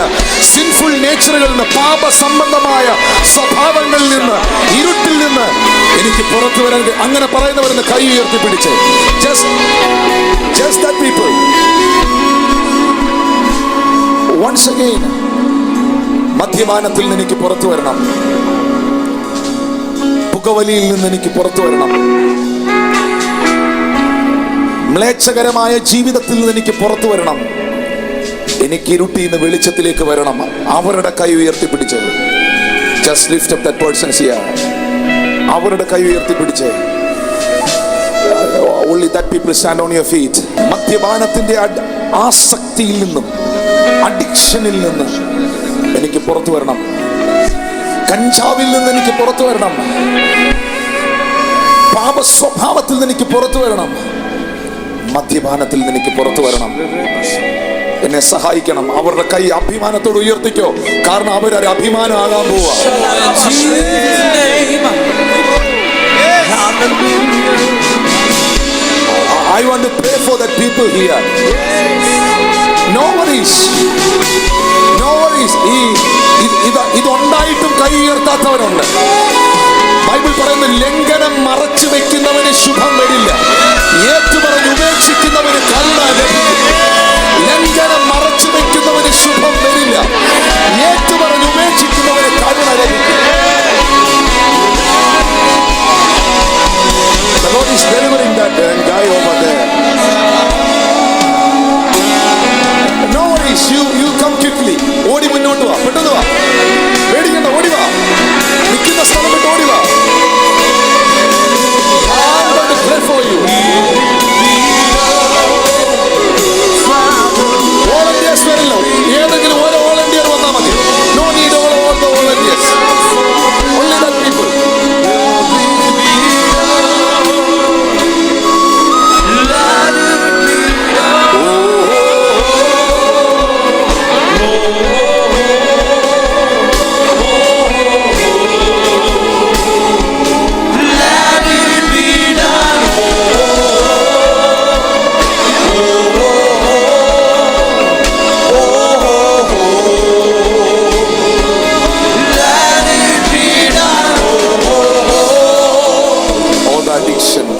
സിൻഫുൾ നേച്ചറുകളിൽ നിന്ന്, പാപ സംബന്ധമായ സ്വഭാവങ്ങളിൽ നിന്ന്, ഇരുട്ടിൽ നിന്ന് എനിക്ക് പുറത്തു വരാൻ. അങ്ങനെ പറയുന്നവരെന്ന് കൈ ഉയർത്തി പിടിച്ച് just that people. Once again, മദ്യപാനത്തിൽ നിന്ന് എനിക്ക് പുറത്തു വരണം. പുകവലിയിൽ നിന്ന് എനിക്ക് പുറത്തു വരണം. മ്ലേച്ഛകരമായ ജീവിതത്തിൽ നിന്ന് എനിക്ക് പുറത്തു വരണം. എനിക്ക് ഇരുട്ടിൽ നിന്ന് വെളിച്ചത്തിലേക്ക് വരണം. അവരുടെ കൈ ഉയർത്തിപ്പിടിച്ച് just lift up that person's here. അവരുടെ കൈ ഉയർത്തിപ്പിടിച്ച് only that people stand on your feet. മദ്യപാനത്തിന്റെ ആസക്തിയിൽ നിന്നും അഡിക്ഷനിൽ നിന്ന് എനിക്ക് പുറത്തു വരണം. കഞ്ചാവിൽ നിന്ന് എനിക്ക് പുറത്തു വരണം. പാപ സ്വഭാവത്തിൽ നിന്ന് എനിക്ക് പുറത്തു വരണം. മദ്യപാനത്തിൽ നിന്ന് എനിക്ക് പുറത്തു വരണം. എന്നെ സഹായിക്കണം. അവരുടെ കൈ അഭിമാനത്തോട് ഉയർത്തിക്കോ. കാരണം അവരൊരു അഭിമാനം ആകാൻ പോവാ. I want to pray for that people here. No worries. ഇതുണ്ടായിട്ടും കൈ ഉയർത്താത്തവരുണ്ട്. ബൈബിൾ പറയുന്ന ലംഘനം മറച്ചു വെക്കുന്നവന് ശുഭം വരില്ല. ഏറ്റുപറഞ്ഞ് ഉപേക്ഷിക്കുന്നവന് കരുണ ലഭിക്കും. ലംഘനം മറച്ചു വെക്കുന്നവന് ശുഭം വരില്ല. ഏറ്റുപറഞ്ഞ് ഉപേക്ഷിക്കുന്നവന് കരുണ ലഭിക്കും. The Lord is delivering that guy over there. No worries, you come മുന്നോട്ട് വാ, പെട്ടെന്ന് വാ, പേടിക്കണ്ട, ഓടി വാ, നിൽക്കുന്ന സ്ഥലം വിട്ട് ഓടി വാ. I'm going to pray for you. Volunteers വരില്ല, ഏതെങ്കിലും ഒരു വോളണ്ടിയർ വന്നാൽ മതി. No need all the volunteers. Only that people.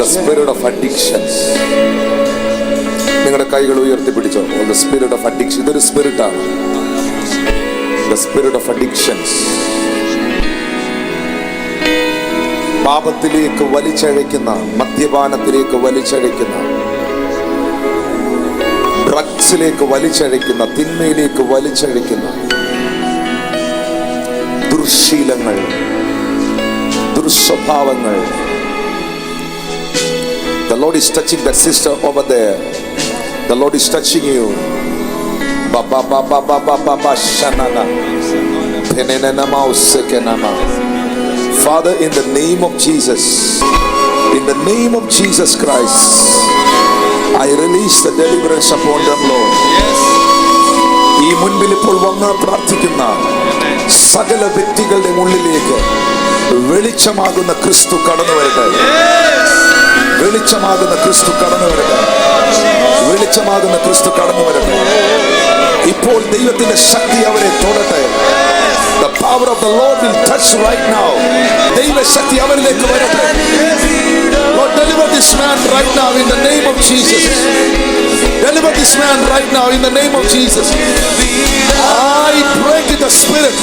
The spirit of addictions. നിങ്ങളുടെ കൈകൾ ഉയർത്തിപ്പിടിച്ചോ. The spirit of addiction. ഇതൊരു സ്പിരിറ്റാണ്. The spirit of addictions. പാപത്തിലേക്ക് വലിച്ചഴയ്ക്കുന്ന, മദ്യപാനത്തിലേക്ക് വലിച്ചഴയ്ക്കുന്ന, ഡ്രഗ്സിലേക്ക് വലിച്ചഴയ്ക്കുന്ന, തിന്മയിലേക്ക് വലിച്ചഴയ്ക്കുന്ന ദുർശീലങ്ങൾ, ദുർസ്വഭാവങ്ങൾ. The Lord is touching that sister over there. The Lord is touching you. Ba ba ba ba ba ba ba ba shanana. Penenana mausekenama. Father, in the name of Jesus, in the name of Jesus Christ, I release the deliverance upon them, Lord. ഈ മുൻപിൽ ഇപ്പോൾ വന്ന് പ്രാർത്ഥിക്കുന്ന സകല വ്യക്തികളുടെ ഉള്ളിലേക്ക് വെളിച്ചമാകുന്ന ക്രിസ്തു കടന്നു വരട്ടെ. വെളിച്ചമാകുന്ന ക്രിസ്തു കടന്നു വരട്ടെ. വെളിച്ചമാകുന്ന ക്രിസ്തു കടന്നു വരട്ടെ. ഇപ്പോൾ ദൈവത്തിന്റെ ശക്തി അവരെ തൊടട്ടെ. The power of the Lord will touch right now. ദൈവശക്തി അവരിലേക്ക് വരട്ടെ. Lord, deliver this man right now in the name of Jesus. Deliver this man right now in the name of Jesus. I break the spirit.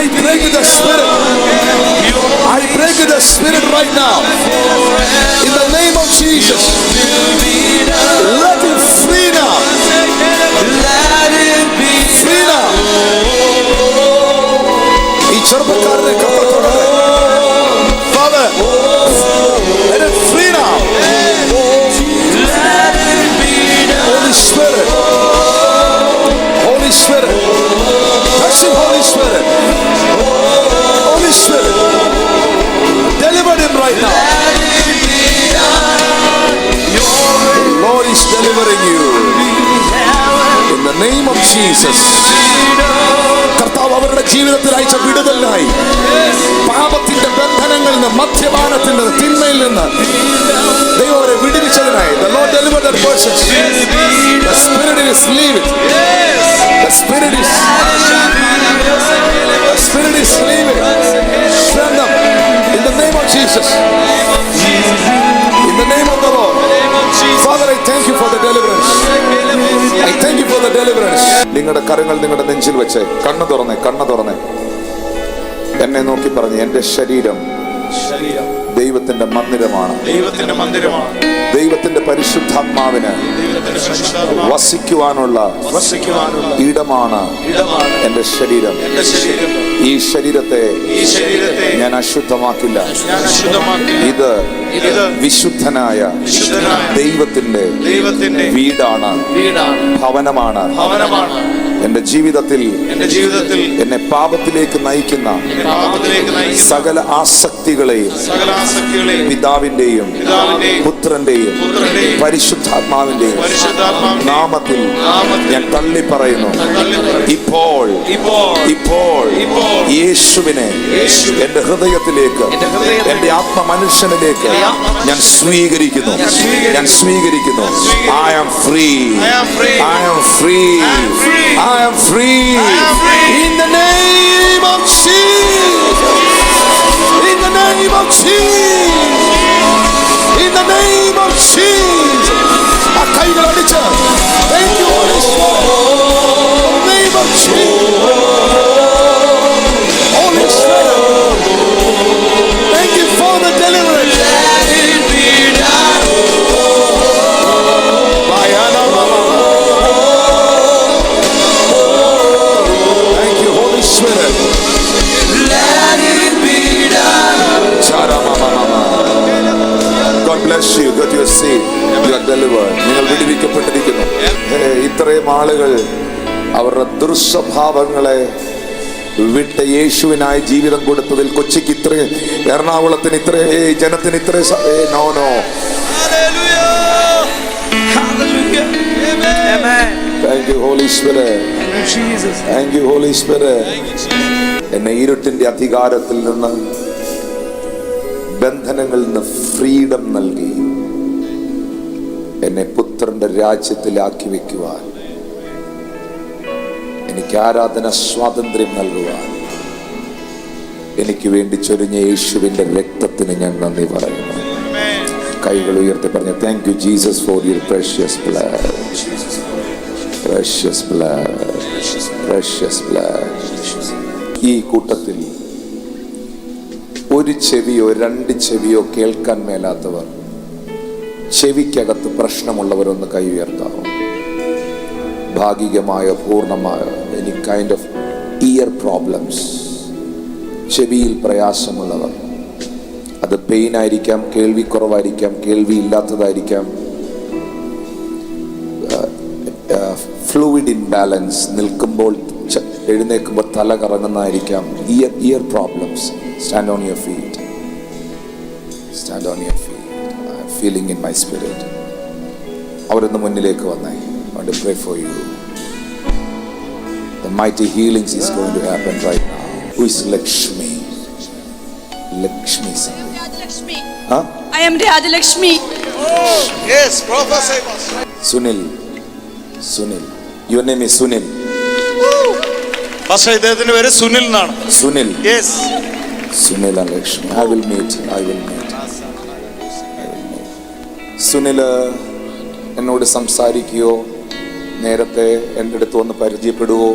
I break the spirit. I break the spirit right now in the name of Jesus. Let him free now. Free now. ഈ ചെറുപ്പക്കാരനെ കത്തത്തോടെ Father, let him free now. Holy Spirit, Holy Spirit, touch him, Holy Spirit, Holy Spirit, deliver him right now. The Lord is delivering you in the name of Jesus. കർത്താവ് അവരുടെ ജീവിതത്തിൽ അയച്ച വിടുതലിനായി പാപത്തിന്റെ ബന്ധനങ്ങളിൽ നിന്ന്, മദ്യപാനത്തിൽ നിന്ന്, തിന്മയിൽ നിന്ന് ദൈവം അവരെ വിടുവിച്ചതിനായി The Lord deliver that person. The spirit is leaving. The spirit is leaving. Send them in the name of Jesus. In the name of the Lord. Father, I thank you for the deliverance. I thank you for the deliverance. നിങ്ങളുടെ കരങ്ങൾ നിങ്ങളുടെ നെഞ്ചിൽ വെച്ച് കണ്ണു തുറന്നേ. എന്നെ നോക്കി പറഞ്ഞു, എന്റെ ശരീരം ദൈവത്തിന്റെ മന്ദിരമാണ്. ദൈവത്തിന്റെ പരിശുദ്ധാത്മാവിന് വസിക്കുവാനുള്ള ഇടമാണ് എന്റെ ശരീരം. ഈ ശരീരത്തെ ഞാൻ അശുദ്ധമാക്കില്ല. ഇത് വിശുദ്ധനായ ദൈവത്തിന്റെ വീടാണ്, ഭവനമാണ്. എന്റെ ജീവിതത്തിൽ എന്നെ പാപത്തിലേക്ക് നയിക്കുന്ന സകല ആസക്തികളെയും പിതാവിന്റെയും പുത്രന്റെയും പരിശുദ്ധാത്മാവിന്റെയും നാമത്തിൽ ഞാൻ തള്ളി പറയുന്നു. ഇപ്പോൾ യേശുവിനെ എന്റെ ഹൃദയത്തിലേക്ക്, എന്റെ ആത്മമനുഷ്യനിലേക്ക് ഞാൻ സ്വീകരിക്കുന്നു. I am free. I am free. I am free. In the name of Jesus. In the name of Jesus. In the name of Jesus. ആ കൈകൾ അടിച്ച് thank you Holy Spirit. In the name of Jesus. Holy Spirit, thank you for the deliverance. Bayana mama. ഇത്രയും ആളുകൾ അവരുടെ ദുർസ്വഭാവങ്ങളെ വിട്ട് യേശുവിനായി ജീവിതം കൊടുത്തതിൽ കൊച്ചിക്ക് ഇത്രയും, എറണാകുളത്തിന് ഇത്രയും, ജനത്തിന് ഇത്രയും no. Thank you, Holy Spirit. Thank you, Holy Spirit. എന്നെ ഇരുട്ടിന്റെ അധികാരത്തിൽ നിന്ന്, ബന്ധനങ്ങളിൽ നിന്ന് ഫ്രീഡം നൽകി എന്നെ പുത്രന്റെ രാജ്യത്തിലാക്കി വെക്കുവാൻ, എനിക്ക് ആരാധന സ്വാതന്ത്ര്യം നൽകുവാൻ എനിക്ക് വേണ്ടി ചൊരിഞ്ഞ യേശുവിന്റെ രക്തത്തിന് ഞാൻ നന്ദി പറയുന്നു. കൈകൾ ഉയർത്തി പറഞ്ഞു, thank you Jesus for your precious blood, precious blood, precious blood. ഈ കൂട്ടത്തിൽ ഒരു ചെവിയോ രണ്ട് ചെവിയോ കേൾക്കാൻ മേലാത്തവർ, ചെവിക്കകത്ത് പ്രശ്നമുള്ളവരൊന്ന് കൈ ഉയർത്താവോ? ഭാഗികമായ പൂർണ്ണമായ any kind of year problems, ചെവിയിൽ പ്രയാസമുള്ളവർ, അത് പെയിൻ ആയിരിക്കാം, കേൾവി കുറവായിരിക്കാം, കേൾവി ഇല്ലാത്തതായിരിക്കാം, ഫ്ലൂയിഡ് ഇൻബാലൻസ്, നിൽക്കുമ്പോൾ എഴുന്നേൽക്കുമ്പോൾ തല കറങ്ങുന്നതായിരിക്കാം, ear problems. Stand on your feet, stand on your feet. I am feeling in my spirit. അവരൊന്ന് മുന്നിലേക്ക് വന്നേ. I want to pray for you. The mighty healings is going to happen right now. Who is Lakshmi? Lakshmi. Rajalakshmi. Huh? I am Rajalakshmi. Oh, yes, prophesy. Sunil. Your name is Sunil. പക്ഷേ ഇദ്ദേഹത്തിന്റെ പേര് സുനിൽ എന്നാണ്. Sunil. Yes. Sunil and Lakshmi. I will meet. Sunil എന്നോട് സംസാരിക്കുകയോ നേരത്തെ എൻ്റെ അടുത്ത് വന്ന് പരിചയപ്പെടുവോ?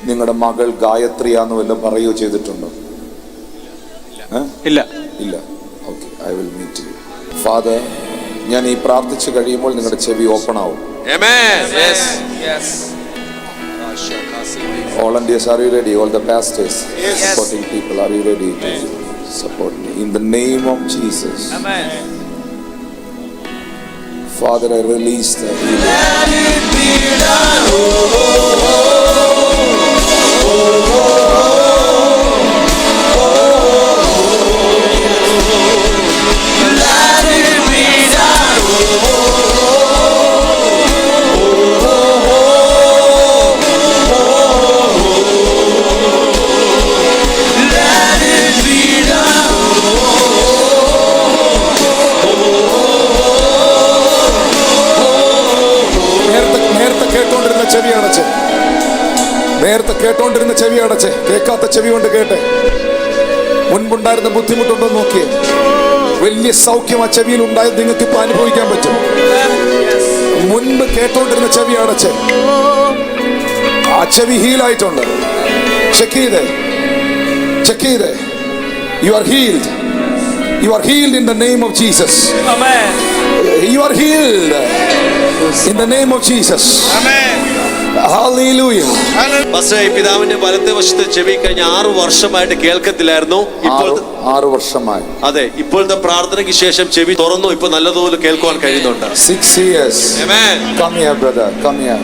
നിങ്ങളുടെ മകൾ ഗായത്രിയാന്ന് വല്ലതും പറയുകയോ ചെയ്തിട്ടുണ്ടോ? ഇല്ല. Okay, I will meet you. Father, ഞാൻ ഈ പ്രാർത്ഥിച്ചു കഴിയുമ്പോൾ നിങ്ങളുടെ ചെവി ഓപ്പൺ ആവും. Volunteers, are you ready? All the pastors, supporting people, are you ready to support me? In the name of Jesus. Amen. Father, I release the healing. നേരത്തെ കേട്ടോണ്ടിരുന്ന ചെവി അടച്ച്, കേൾക്കാത്ത ചെവി കൊണ്ട് കേട്ടെ. മുൻപുണ്ടായിരുന്ന ബുദ്ധിമുട്ടുണ്ടോ നോക്കിയേ. വലിയ സൗഖ്യം ആ ചെവിയിൽ ഉണ്ടായത് നിങ്ങൾക്ക് ഇപ്പൊ അനുഭവിക്കാൻ പറ്റും. മുൻപ് കേട്ടോണ്ടിരുന്ന ചെവി അടച്ച്, ആ ചെവി ഹീലായിട്ടുണ്ട്. ചെക്ക് ചെയ്തേ. You are healed. You are healed in the name of Jesus. Amen. You are healed in the name of Jesus. Amen. Hallelujah. പക്ഷേ പിതാവിന്റെ വലത്തെ വശത്തെ ചെവി കഴിഞ്ഞ 6 വർഷമായിട്ട് കേൾക്കത്തില്ലായിരുന്നു. ഇപ്പോൾ 6 വർഷമായി. അതെ, ഇപ്പോഴത്തെ പ്രാർത്ഥനയ്ക്ക് ശേഷം ചെവി തുറന്നു. ഇപ്പൊ നല്ലതുപോലെ കേൾക്കുവാൻ കഴിയുന്നുണ്ട്. 6 years. Amen. Come here, brother. Come here.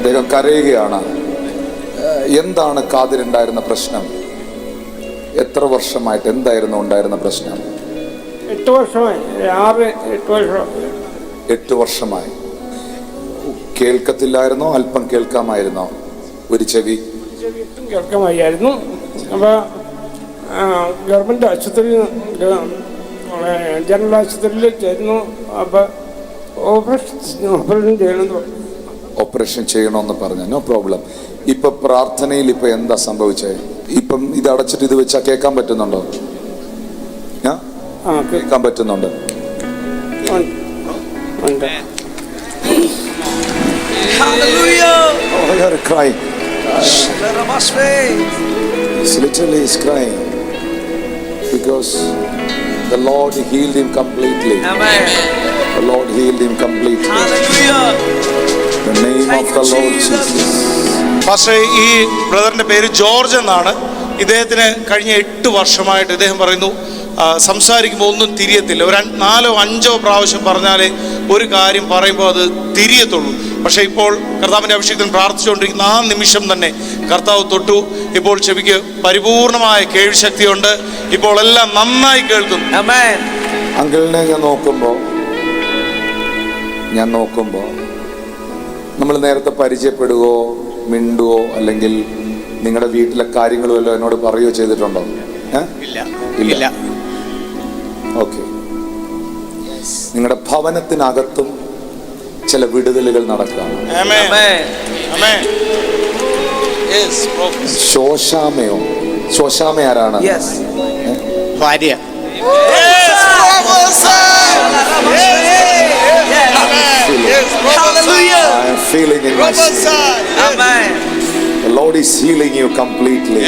അദ്ദേഹം കരയുകയാണ്. എന്താണ് കാതിലുണ്ടായിരുന്ന പ്രശ്നം? എത്ര വർഷമായിട്ട് എന്തായിരുന്നു ഉണ്ടായിരുന്ന പ്രശ്നം? 8 വർഷമായി. 8 വർഷമായി. കേൾക്കത്തില്ലായിരുന്നോ? അല്പം കേൾക്കാമായിരുന്നോ? ഒരു ചെവി കേൾക്കാമായിരുന്നു. അപ്പോൾ ഗവൺമെൻറ് ആശുപത്രിയിൽ, ജനറൽ ആശുപത്രിയിൽ ചേരുന്നു. അപ്പോൾ ഓപ്പറേഷൻ ചെയ്യണമെന്ന് പറഞ്ഞു. No problem. ഇപ്പൊ പ്രാർത്ഥനയിൽ ഇപ്പൊ എന്താ സംഭവിച്ചത്? ഇപ്പം ഇത് അടച്ചിട്ട് ഇത് വെച്ചാൽ കേൾക്കാൻ പറ്റുന്നുണ്ടോ? കേൾക്കാൻ പറ്റുന്നുണ്ട്. Hallelujah. Oh, you're crying. He's literally crying because the Lord healed him completely. Amen. The Lord healed him completely. Hallelujah. The name of the Lord Jesus. പക്ഷേ ഈ ബ്രദറിന്റെ പേര് ജോർജ് എന്നാണ്. ഇദ്ദേഹത്തിന് കഴിഞ്ഞ 8 വർഷമായിട്ട് ഇദ്ദേഹം പറയുന്നു സംസാരിക്കുമ്പോൾ ഒന്നും തിരിയത്തില്ല. ഒരു 4-5 പ്രാവശ്യം പറഞ്ഞാലേ ഒരു കാര്യം പറയുമ്പോൾ അത് തിരിയത്തുള്ളൂ. പക്ഷേ ഇപ്പോൾ കർത്താവിൻ്റെ അഭിഷേകത്തിന് പ്രാർത്ഥിച്ചുകൊണ്ടിരിക്കുന്ന ആ നിമിഷം തന്നെ കർത്താവ് തൊട്ടു. ഇപ്പോൾ ചെവിക്ക് പരിപൂർണമായ കേൾവിശക്തിയുണ്ട്. ഇപ്പോൾ എല്ലാം നന്നായി കേൾക്കുന്നു. അങ്കിളിനെ ഞാൻ നോക്കുമ്പോൾ നമ്മൾ നേരത്തെ പരിചയപ്പെടുകയോ മിണ്ടുവോ അല്ലെങ്കിൽ നിങ്ങളുടെ വീട്ടിലെ കാര്യങ്ങളും വല്ലതും എന്നോട് പറയുകയോ ചെയ്തിട്ടുണ്ടോ? ഇല്ല. ഓക്കെ. നിങ്ങളുടെ ഭവനത്തിനകത്തും ചില വിടുതലുകൾ നടക്കുകയാണ്. ശോശാമ ആരാണ്? ഭാര്യ. I'm feeling in my spirit. The Lord is healing you completely.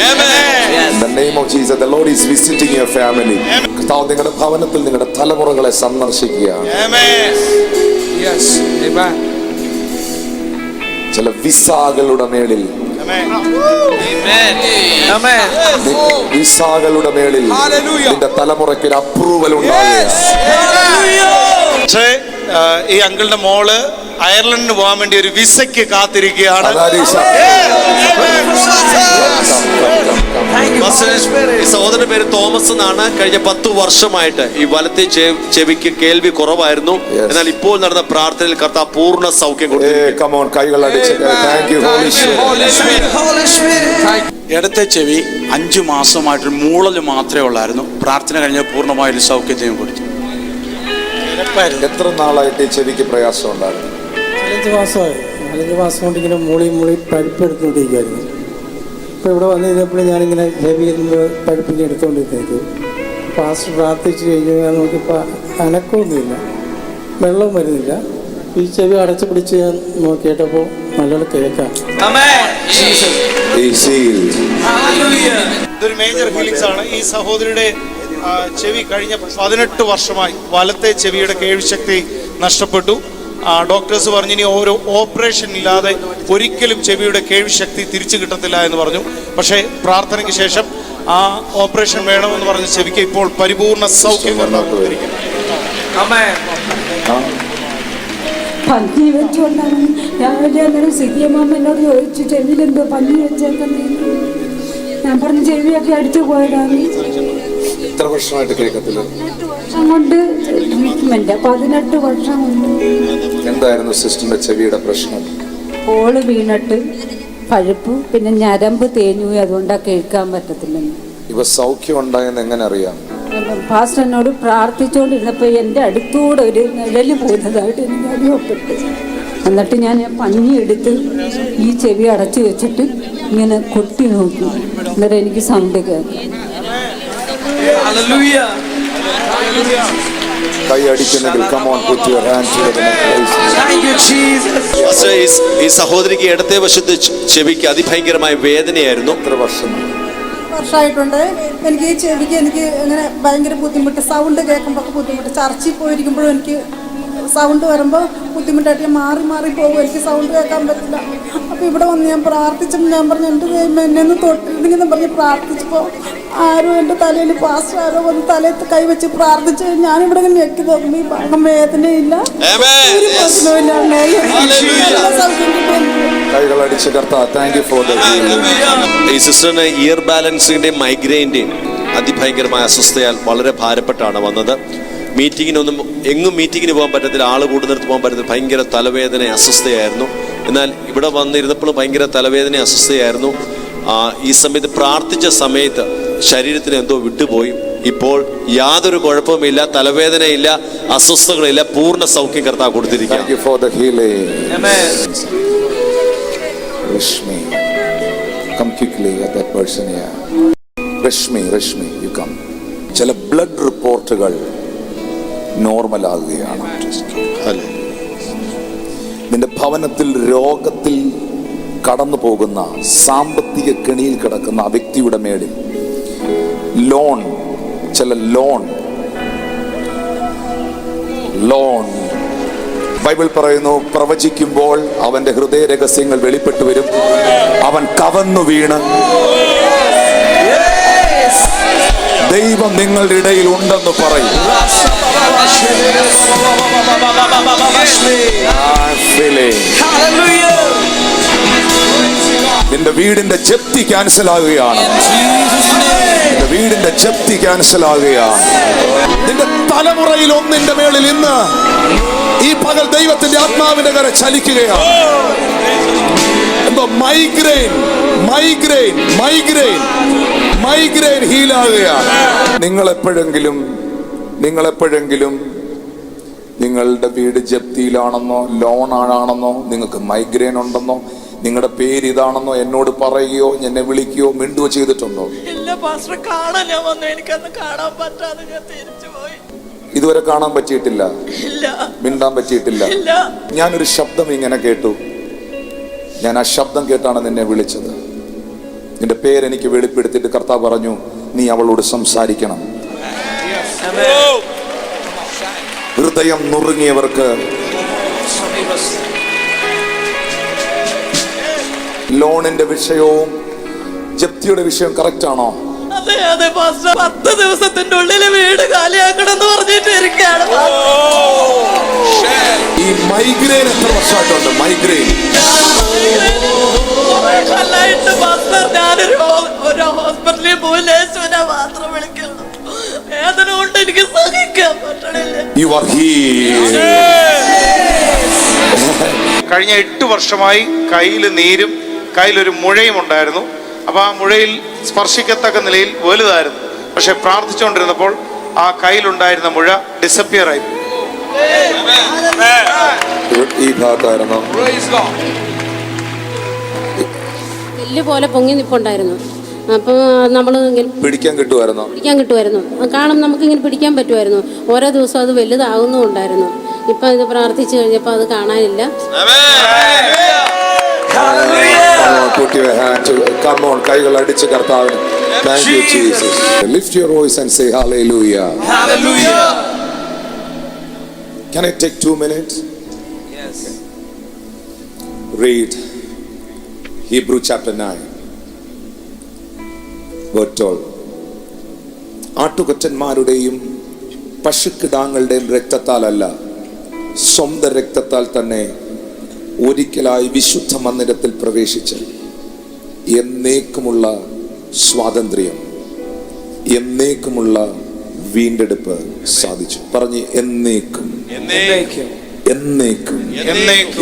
In the name of Jesus, the Lord is visiting your family. കർത്താവ് നിങ്ങളുടെ ഭവനത്തിൽ നിങ്ങളുടെ തലമുറകളെ സന്ദർശിക്കുകയാണ്. ചില വിസാകളുടെ മേളിൽ നിന്റെ തലമുറയ്ക്ക് ഒരു അപ്രൂവൽ ഉണ്ടാകുക. പക്ഷേ ഈ അങ്കിളുടെ മോള് അയർലൻഡിന് പോകാൻ വേണ്ടി ഒരു വിസയ്ക്ക് കാത്തിരിക്കുകയാണ്. ഈ സഹോദരന്റെ പേര് തോമസ് എന്നാണ്. കഴിഞ്ഞ 10 വർഷമായിട്ട് ഈ വലത്തെ ചെവിക്ക് കേൾവി കുറവായിരുന്നു. എന്നാൽ ഇപ്പോൾ നടന്ന പ്രാർത്ഥനയിൽ കർത്താവ് പൂർണ്ണ സൗഖ്യം കൊടുത്തു. ഇടത്തെ ചെവി 5 മാസമായിട്ട് മൂളൽ മാത്രമേ ഉള്ളായിരുന്നു. പ്രാർത്ഥന കഴിഞ്ഞ പൂർണ്ണമായൊരു സൗഖ്യത്തെയും കൊടുത്തു. എത്ര നാളായിട്ട് ഈ ചെവിക്ക് പ്രയാസം ഉണ്ടായിരുന്നു? 4 മാസമായി. 4 മാസം കൊണ്ട് ഇങ്ങനെ മൂളി പഴുപ്പെടുത്തുകൊണ്ടിരിക്കുകയായിരുന്നു. ഇപ്പോൾ ഇവിടെ വന്നു കഴിഞ്ഞപ്പോൾ ഞാനിങ്ങനെ ചെവിയിൽ നിന്ന് പഴുപ്പിക്ക് എടുത്തുകൊണ്ടിരുന്നത്. പാസ്റ്റർ പ്രാർത്ഥിച്ച് കഴിഞ്ഞ് ഞാൻ നോക്കിയപ്പോൾ അനക്കമൊന്നുമില്ല, വെള്ളവും വരുന്നില്ല. ഈ ചെവി അടച്ചു പിടിച്ച് ഞാൻ നോക്കിയിട്ടപ്പോൾ നല്ലോണം കേൾക്കാം. ഇതൊരു മേജർ ഫീലിങ്സ് ആണ്. ഈ സഹോദരിയുടെ ചെവി കഴിഞ്ഞ 18 വർഷമായി വലത്തെ ചെവിയുടെ കേൾവിശക്തി നഷ്ടപ്പെട്ടു. ഡോക്ടേഴ്സ് പറഞ്ഞു ഇനി ഓരോ ഓപ്പറേഷൻ ഇല്ലാതെ ഒരിക്കലും ചെവിയുടെ കേൾവിശക്തി തിരിച്ചു കിട്ടത്തില്ല എന്ന് പറഞ്ഞു. പക്ഷേ പ്രാർത്ഥനയ്ക്ക് ശേഷം ആ ഓപ്പറേഷൻ വേണമെന്ന് പറഞ്ഞ ചെവിക്ക് ഇപ്പോൾ പരിപൂർണ സൗഖ്യം പഞ്ഞി വെച്ചുകൊണ്ടാണ് രാവിലെ അന്നേരം സിദ്ധിയമ്മ എന്നോട് ചോദിച്ചു ചെവിയിലെന്തോ പഞ്ഞി വെച്ചേക്കുന്നേ. ഞാൻ പറഞ്ഞു ചെവിയൊക്കെ അടിച്ചു പോയതാണ്. എത്ര വർഷമായിട്ട് കേൾക്കത്തില്ല? 18 വർഷം കൊണ്ട് ട്രീറ്റ്മെന്റ്. 18 വർഷം കൊണ്ട്. എന്തായിരുന്നു സിസ്റ്ററിന്റെ ചെവിയുടെ പ്രശ്നം? ഓള് വീണിട്ട് പഴുപ്പ്, പിന്നെ ഞരമ്പ് തേഞ്ഞു, അതുകൊണ്ടാ കേൾക്കാൻ പറ്റത്തില്ലെന്ന്. ഇവ സൗഖ്യം ഉണ്ടായെന്ന് എങ്ങനെ അറിയാം? പാസ്റ്റർ എന്നോട് പ്രാർത്ഥിച്ചുകൊണ്ടിരുന്നപ്പോൾ എൻ്റെ അടുത്തൂടെ ഒരു നിഴല് പോകുന്നതായിട്ട് എനിക്ക് അനുഭവപ്പെട്ടു. എന്നിട്ട് ഞാൻ പഞ്ഞി എടുത്ത് ഈ ചെവി അടച്ചു വെച്ചിട്ട് ഇങ്ങനെ കൊട്ടി നോക്കി. അന്നേരം എനിക്ക് സൗണ്ട് കേൾക്കാം. ഈ സഹോദരിക്ക് ഇടത്തെ വശത്ത് ചെവിക്ക് അതിഭയങ്കരമായ വേദനയായിരുന്നു. എത്ര വർഷമായിട്ടുണ്ട്. എനിക്ക് ഈ ചെവിക്ക് അങ്ങനെ ഭയങ്കര ബുദ്ധിമുട്ട്, സൗണ്ട് കേൾക്കുമ്പോൾ ബുദ്ധിമുട്ട്. ചർച്ചിൽ പോയിരിക്കുമ്പോഴും എനിക്ക് സൗണ്ട് വരുമ്പോൾ ബുദ്ധിമുട്ടായിട്ട് മാറി മാറി പോകും. എനിക്ക് സൗണ്ട് കേൾക്കാൻ പറ്റില്ല. അപ്പോൾ ഇവിടെ വന്ന് ഞാൻ പ്രാർത്ഥിച്ചപ്പോൾ ഞാൻ പറഞ്ഞു എൻ്റെ ദൈവം എന്നെ ഒന്ന് തൊട്ടിരുന്നെന്ന് പറഞ്ഞ് പ്രാർത്ഥിച്ചപ്പോൾ ആരും എൻ്റെ തലയിൽ പാസ്റ്റർ ആരോ വന്ന് തലയിൽ കൈവച്ച് പ്രാർത്ഥിച്ച് ഞാനിവിടെ ഇങ്ങനെ ഞെക്കി നോക്കുമ്പോൾ ഈ ഭാഗം വേദനയില്ല, ഒരു പ്രശ്നമില്ല. ഈ സിസ്റ്ററിന് ഇയർ ബാലൻസിന്റെയും മൈഗ്രെയിന്റെയും അതിഭയങ്കരമായ അസ്വസ്ഥയാൽ വളരെ ഭാരപ്പെട്ടാണ് വന്നത്. എങ്ങും മീറ്റിങ്ങിന് പോകാൻ പറ്റത്തില്ല, ആൾ കൂടുന്നിടത്ത് പോകാൻ പറ്റത്തില്ല. ഭയങ്കര തലവേദന, അസ്വസ്ഥയായിരുന്നു. എന്നാൽ ഇവിടെ വന്നിരുന്നപ്പോൾ ഭയങ്കര തലവേദന, അസ്വസ്ഥയായിരുന്നു. ഈ സമയത്ത് പ്രാർത്ഥിച്ച സമയത്ത് ശരീരത്തിന് എന്തോ വിട്ടുപോയി. ഇപ്പോൾ യാതൊരു കുഴപ്പവുമില്ല, തലവേദനയില്ല, അസ്വസ്ഥതകളില്ല, പൂർണ്ണ സൗഖ്യം കർത്താവ് കൊടുത്തിരിക്കുകയാണ്. ചില ബ്ലഡ് റിപ്പോർട്ടുകൾ നോർമൽ ആകുകയാണ്. നിന്റെ ഭവനത്തിൽ രോഗത്തിൽ കടന്നു പോകുന്ന, സാമ്പത്തിക കെണിയിൽ കിടക്കുന്ന ആ വ്യക്തിയുടെ മേളിൽ ചില ലോൺ ബൈബിൾ പറയുന്നു, പ്രവചിക്കുമ്പോൾ അവന്റെ ഹൃദയ രഹസ്യങ്ങൾ വെളിപ്പെട്ടു വരും. അവൻ കവന്നു വീണ് ദൈവം നിങ്ങളുടെ ഇടയിൽ ഉണ്ടെന്ന് പറയും. നിന്റെ വീടിന്റെ ജപ്തി ക്യാൻസൽ ആകുകയാണ്. നിന്റെ വീടിന്റെ ജപ്തി ക്യാൻസൽ ആകുകയാണ്. നിന്റെ തലമുറയിൽ ഒന്നിന്റെ മേളിൽ ഇന്ന് ഈ പകൽ ദൈവത്തിന്റെ ആത്മാവിന്റെ കര ചലിക്കുകയാണ്. എന്തോ മൈഗ്രെയിൻ മൈഗ്രെയിൻ മൈഗ്രെയിൻ മൈഗ്രെയിൻ ഹീലാകുകയാണ്. നിങ്ങളെപ്പോഴെങ്കിലും നിങ്ങളുടെ വീട് ജപ്തിയിലാണെന്നോ ലോൺ ആണെന്നോ നിങ്ങൾക്ക് മൈഗ്രെയിൻ ഉണ്ടെന്നോ നിങ്ങളുടെ പേര് ഇതാണെന്നോ എന്നോട് പറയുകയോ എന്നെ വിളിക്കുകയോ മിണ്ടുകയോ ചെയ്തിട്ടുണ്ടോ? ഇല്ല പാസ്റ്റർ, കാണാൻ ഞാൻ വന്നു, എനിക്കന്ന് കാണാൻ പറ്റാതെ ഞാൻ തിരിച്ചു പോയി. ഇതുവരെ കാണാൻ പറ്റിയിട്ടില്ല, ഇല്ല മിണ്ടാൻ പറ്റിയിട്ടില്ല. ഞാനൊരു ശബ്ദം ഇങ്ങനെ കേട്ടു. ഞാൻ ആ ശബ്ദം കേട്ടാണ് നിന്നെ വിളിച്ചത്. നിന്റെ പേരെനിക്ക് വെളിപ്പെടുത്തിയിട്ട് കർത്താവ് പറഞ്ഞു, നീ അവളോട് സംസാരിക്കണം. ഹൃദയം നുറുങ്ങിയവർക്ക് ലോണിന്റെ വിഷയവും ജപ്തിയുടെ വിഷയവും കറക്റ്റ് ആണോ? അതെ അതെ പാസ്റ്റർ, 10 ദിവസത്തിന്റെ ഉള്ളിൽ വീട് കാലിയാക്കണമെന്ന് പറഞ്ഞിട്ട് ഇരിക്കുകയാണ്. ഈ മൈഗ്രെയിൻ എത്ര വർഷമായിട്ടുണ്ട്? മൈഗ്രെയിൻ ഞാനൊരു ഹോസ്പിറ്റലിൽ പോയി യേശുവിനെ മാത്രം വിളിക്കുന്നു. വേദന കൊണ്ട് എനിക്ക് സഹിക്കാൻ പറ്റണില്ല. You are healed. കഴിഞ്ഞ 8 വർഷമായി കയ്യിൽ നീരും കയ്യിലൊരു മുഴയും ഉണ്ടായിരുന്നു. അപ്പോൾ ആ മുഴയിൽ സ്പർശിക്കത്തക്ക നിലയിൽ വലുതായിരുന്നു. പക്ഷെ പ്രാർത്ഥിച്ചുകൊണ്ടിരുന്നപ്പോൾ ആ കയ്യിലുണ്ടായിരുന്ന മുഴ ഡിസപ്പിയർ ആയി. ഈ ഭാഗത്തായിരുന്നു എല്ല് പോലെ പൊങ്ങി നിൽപ്പുണ്ടായിരുന്നു. അപ്പോൾ നമ്മൾ പിടിക്കാൻ കിട്ടുമായിരുന്നു. കാണും, നമുക്കിങ്ങനെ പിടിക്കാൻ പറ്റുമായിരുന്നു. ഓരോ ദിവസവും അത് വലുതാകുന്നുണ്ടായിരുന്നു. ഇപ്പം ഇത് പ്രാർത്ഥിച്ചു കഴിഞ്ഞപ്പോൾ അത് കാണാനില്ല. കൈകൾ അടിച്ച് കർത്താവിന് thank you Jesus. Lift your voice and say hallelujah. Can I take 2 minutes? Yes. Read Hebrew chapter 9 verse 12. ആട്ടുകൊറ്റന്മാരുടെയും പശുക്കിടാങ്ങളുടെയും രക്തത്താലല്ല, സ്വന്തം രക്തത്താൽ തന്നെ ഒരിക്കലായി വിശുദ്ധ മന്ദിരത്തിൽ പ്രവേശിച്ച് എന്നേക്കുമുള്ള സ്വാതന്ത്ര്യം, എന്നേക്കുമുള്ള വീണ്ടെടുപ്പ് സാധിച്ചു. പറഞ്ഞ് എന്നേക്കും എന്നേക്കും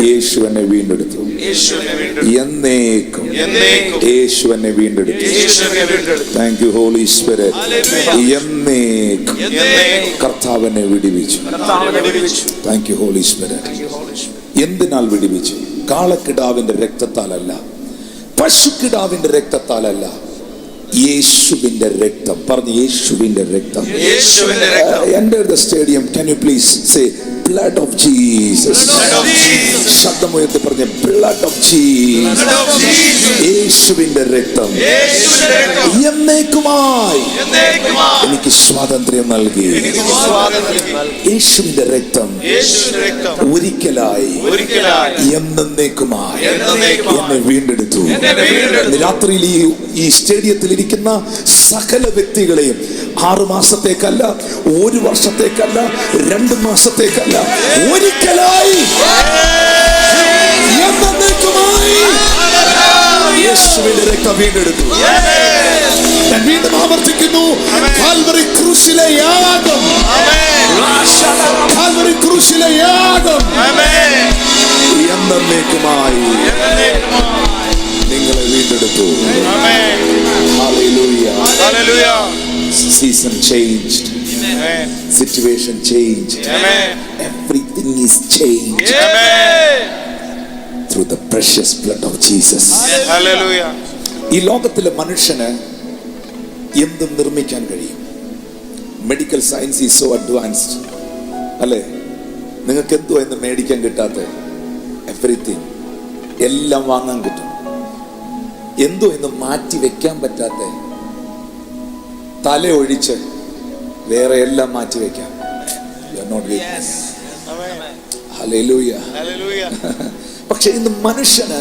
യേശു എന്നെ വീണ്ടെടുത്തു. എന്നേക്കും യേശു എന്നെ വീണ്ടെടുത്തു. Thank you holy Spirit. എന്നേക്കും കർത്താവ് എന്നെ വിടുവിച്ചു. Thank you holy Spirit. എന്തിനാൽ വിടുവിച്ചു? കാളക്കിടാവിന്റെ രക്തത്താലല്ല, പശുക്കിടാവിന്റെ രക്തത്താലല്ല, യേശുവിന്റെ രക്തം. പറഞ്ഞു യേശുവിന്റെ രക്തം. Enter the stadium. Can you please say blood of Jesus? ശബ്ദമുയർത്തി പറഞ്ഞ blood of Jesus. യേശുവിന്റെ രക്തം എന്നേക്കുമായി എനിക്ക് സ്വാതന്ത്ര്യം നൽകി. യേശുവിന്റെ രക്തം ഒരിക്കലായി എന്നേക്കുമായി എന്നെ വീണ്ടെടുത്തു. രാത്രിയിൽ ഈ സ്റ്റേഡിയത്തിൽ ഇരിക്കുന്ന സകല വ്യക്തികളെയും 6 മാസത്തേക്കല്ല, 1 വർഷത്തേക്കല്ല, 2 മാസത്തേക്കല്ല, ഒരിക്കലായി എന്നേക്കുമായി യേശുവിന്റെ രക്തം വീണ്ടെടുത്തു. ഞാൻ വീണ്ടും ആവർത്തിക്കുന്നു, കാൽവറി ക്രൂശിലെ യാഗം, കാൽവറി ക്രൂശിലെ യാഗം എന്നേക്കുമായി നിങ്ങളെ വീണ്ടെടുത്തു. Hallelujah. Season changed. Amen. Situation changed. Amen. Everything is changed. Amen. Through the precious blood of Jesus. Hallelujah. ഈ ലോകത്തിലെ മനുഷ്യന് എന്തും നിർമ്മിക്കാൻ കഴിയും. Medical science is so advanced അല്ലേ? നിങ്ങൾക്ക് എന്തോ എന്ന് മേടിക്കാൻ കിട്ടാത്ത എവറിത്തിങ് എല്ലാം വാങ്ങാൻ കിട്ടും. എന്തോ എന്ന് മാറ്റി വെക്കാൻ പറ്റാത്ത, തല ഒഴിച്ച് വേറെ എല്ലാം മാറ്റി വെക്കാം. പക്ഷെ ഇന്ന് മനുഷ്യന്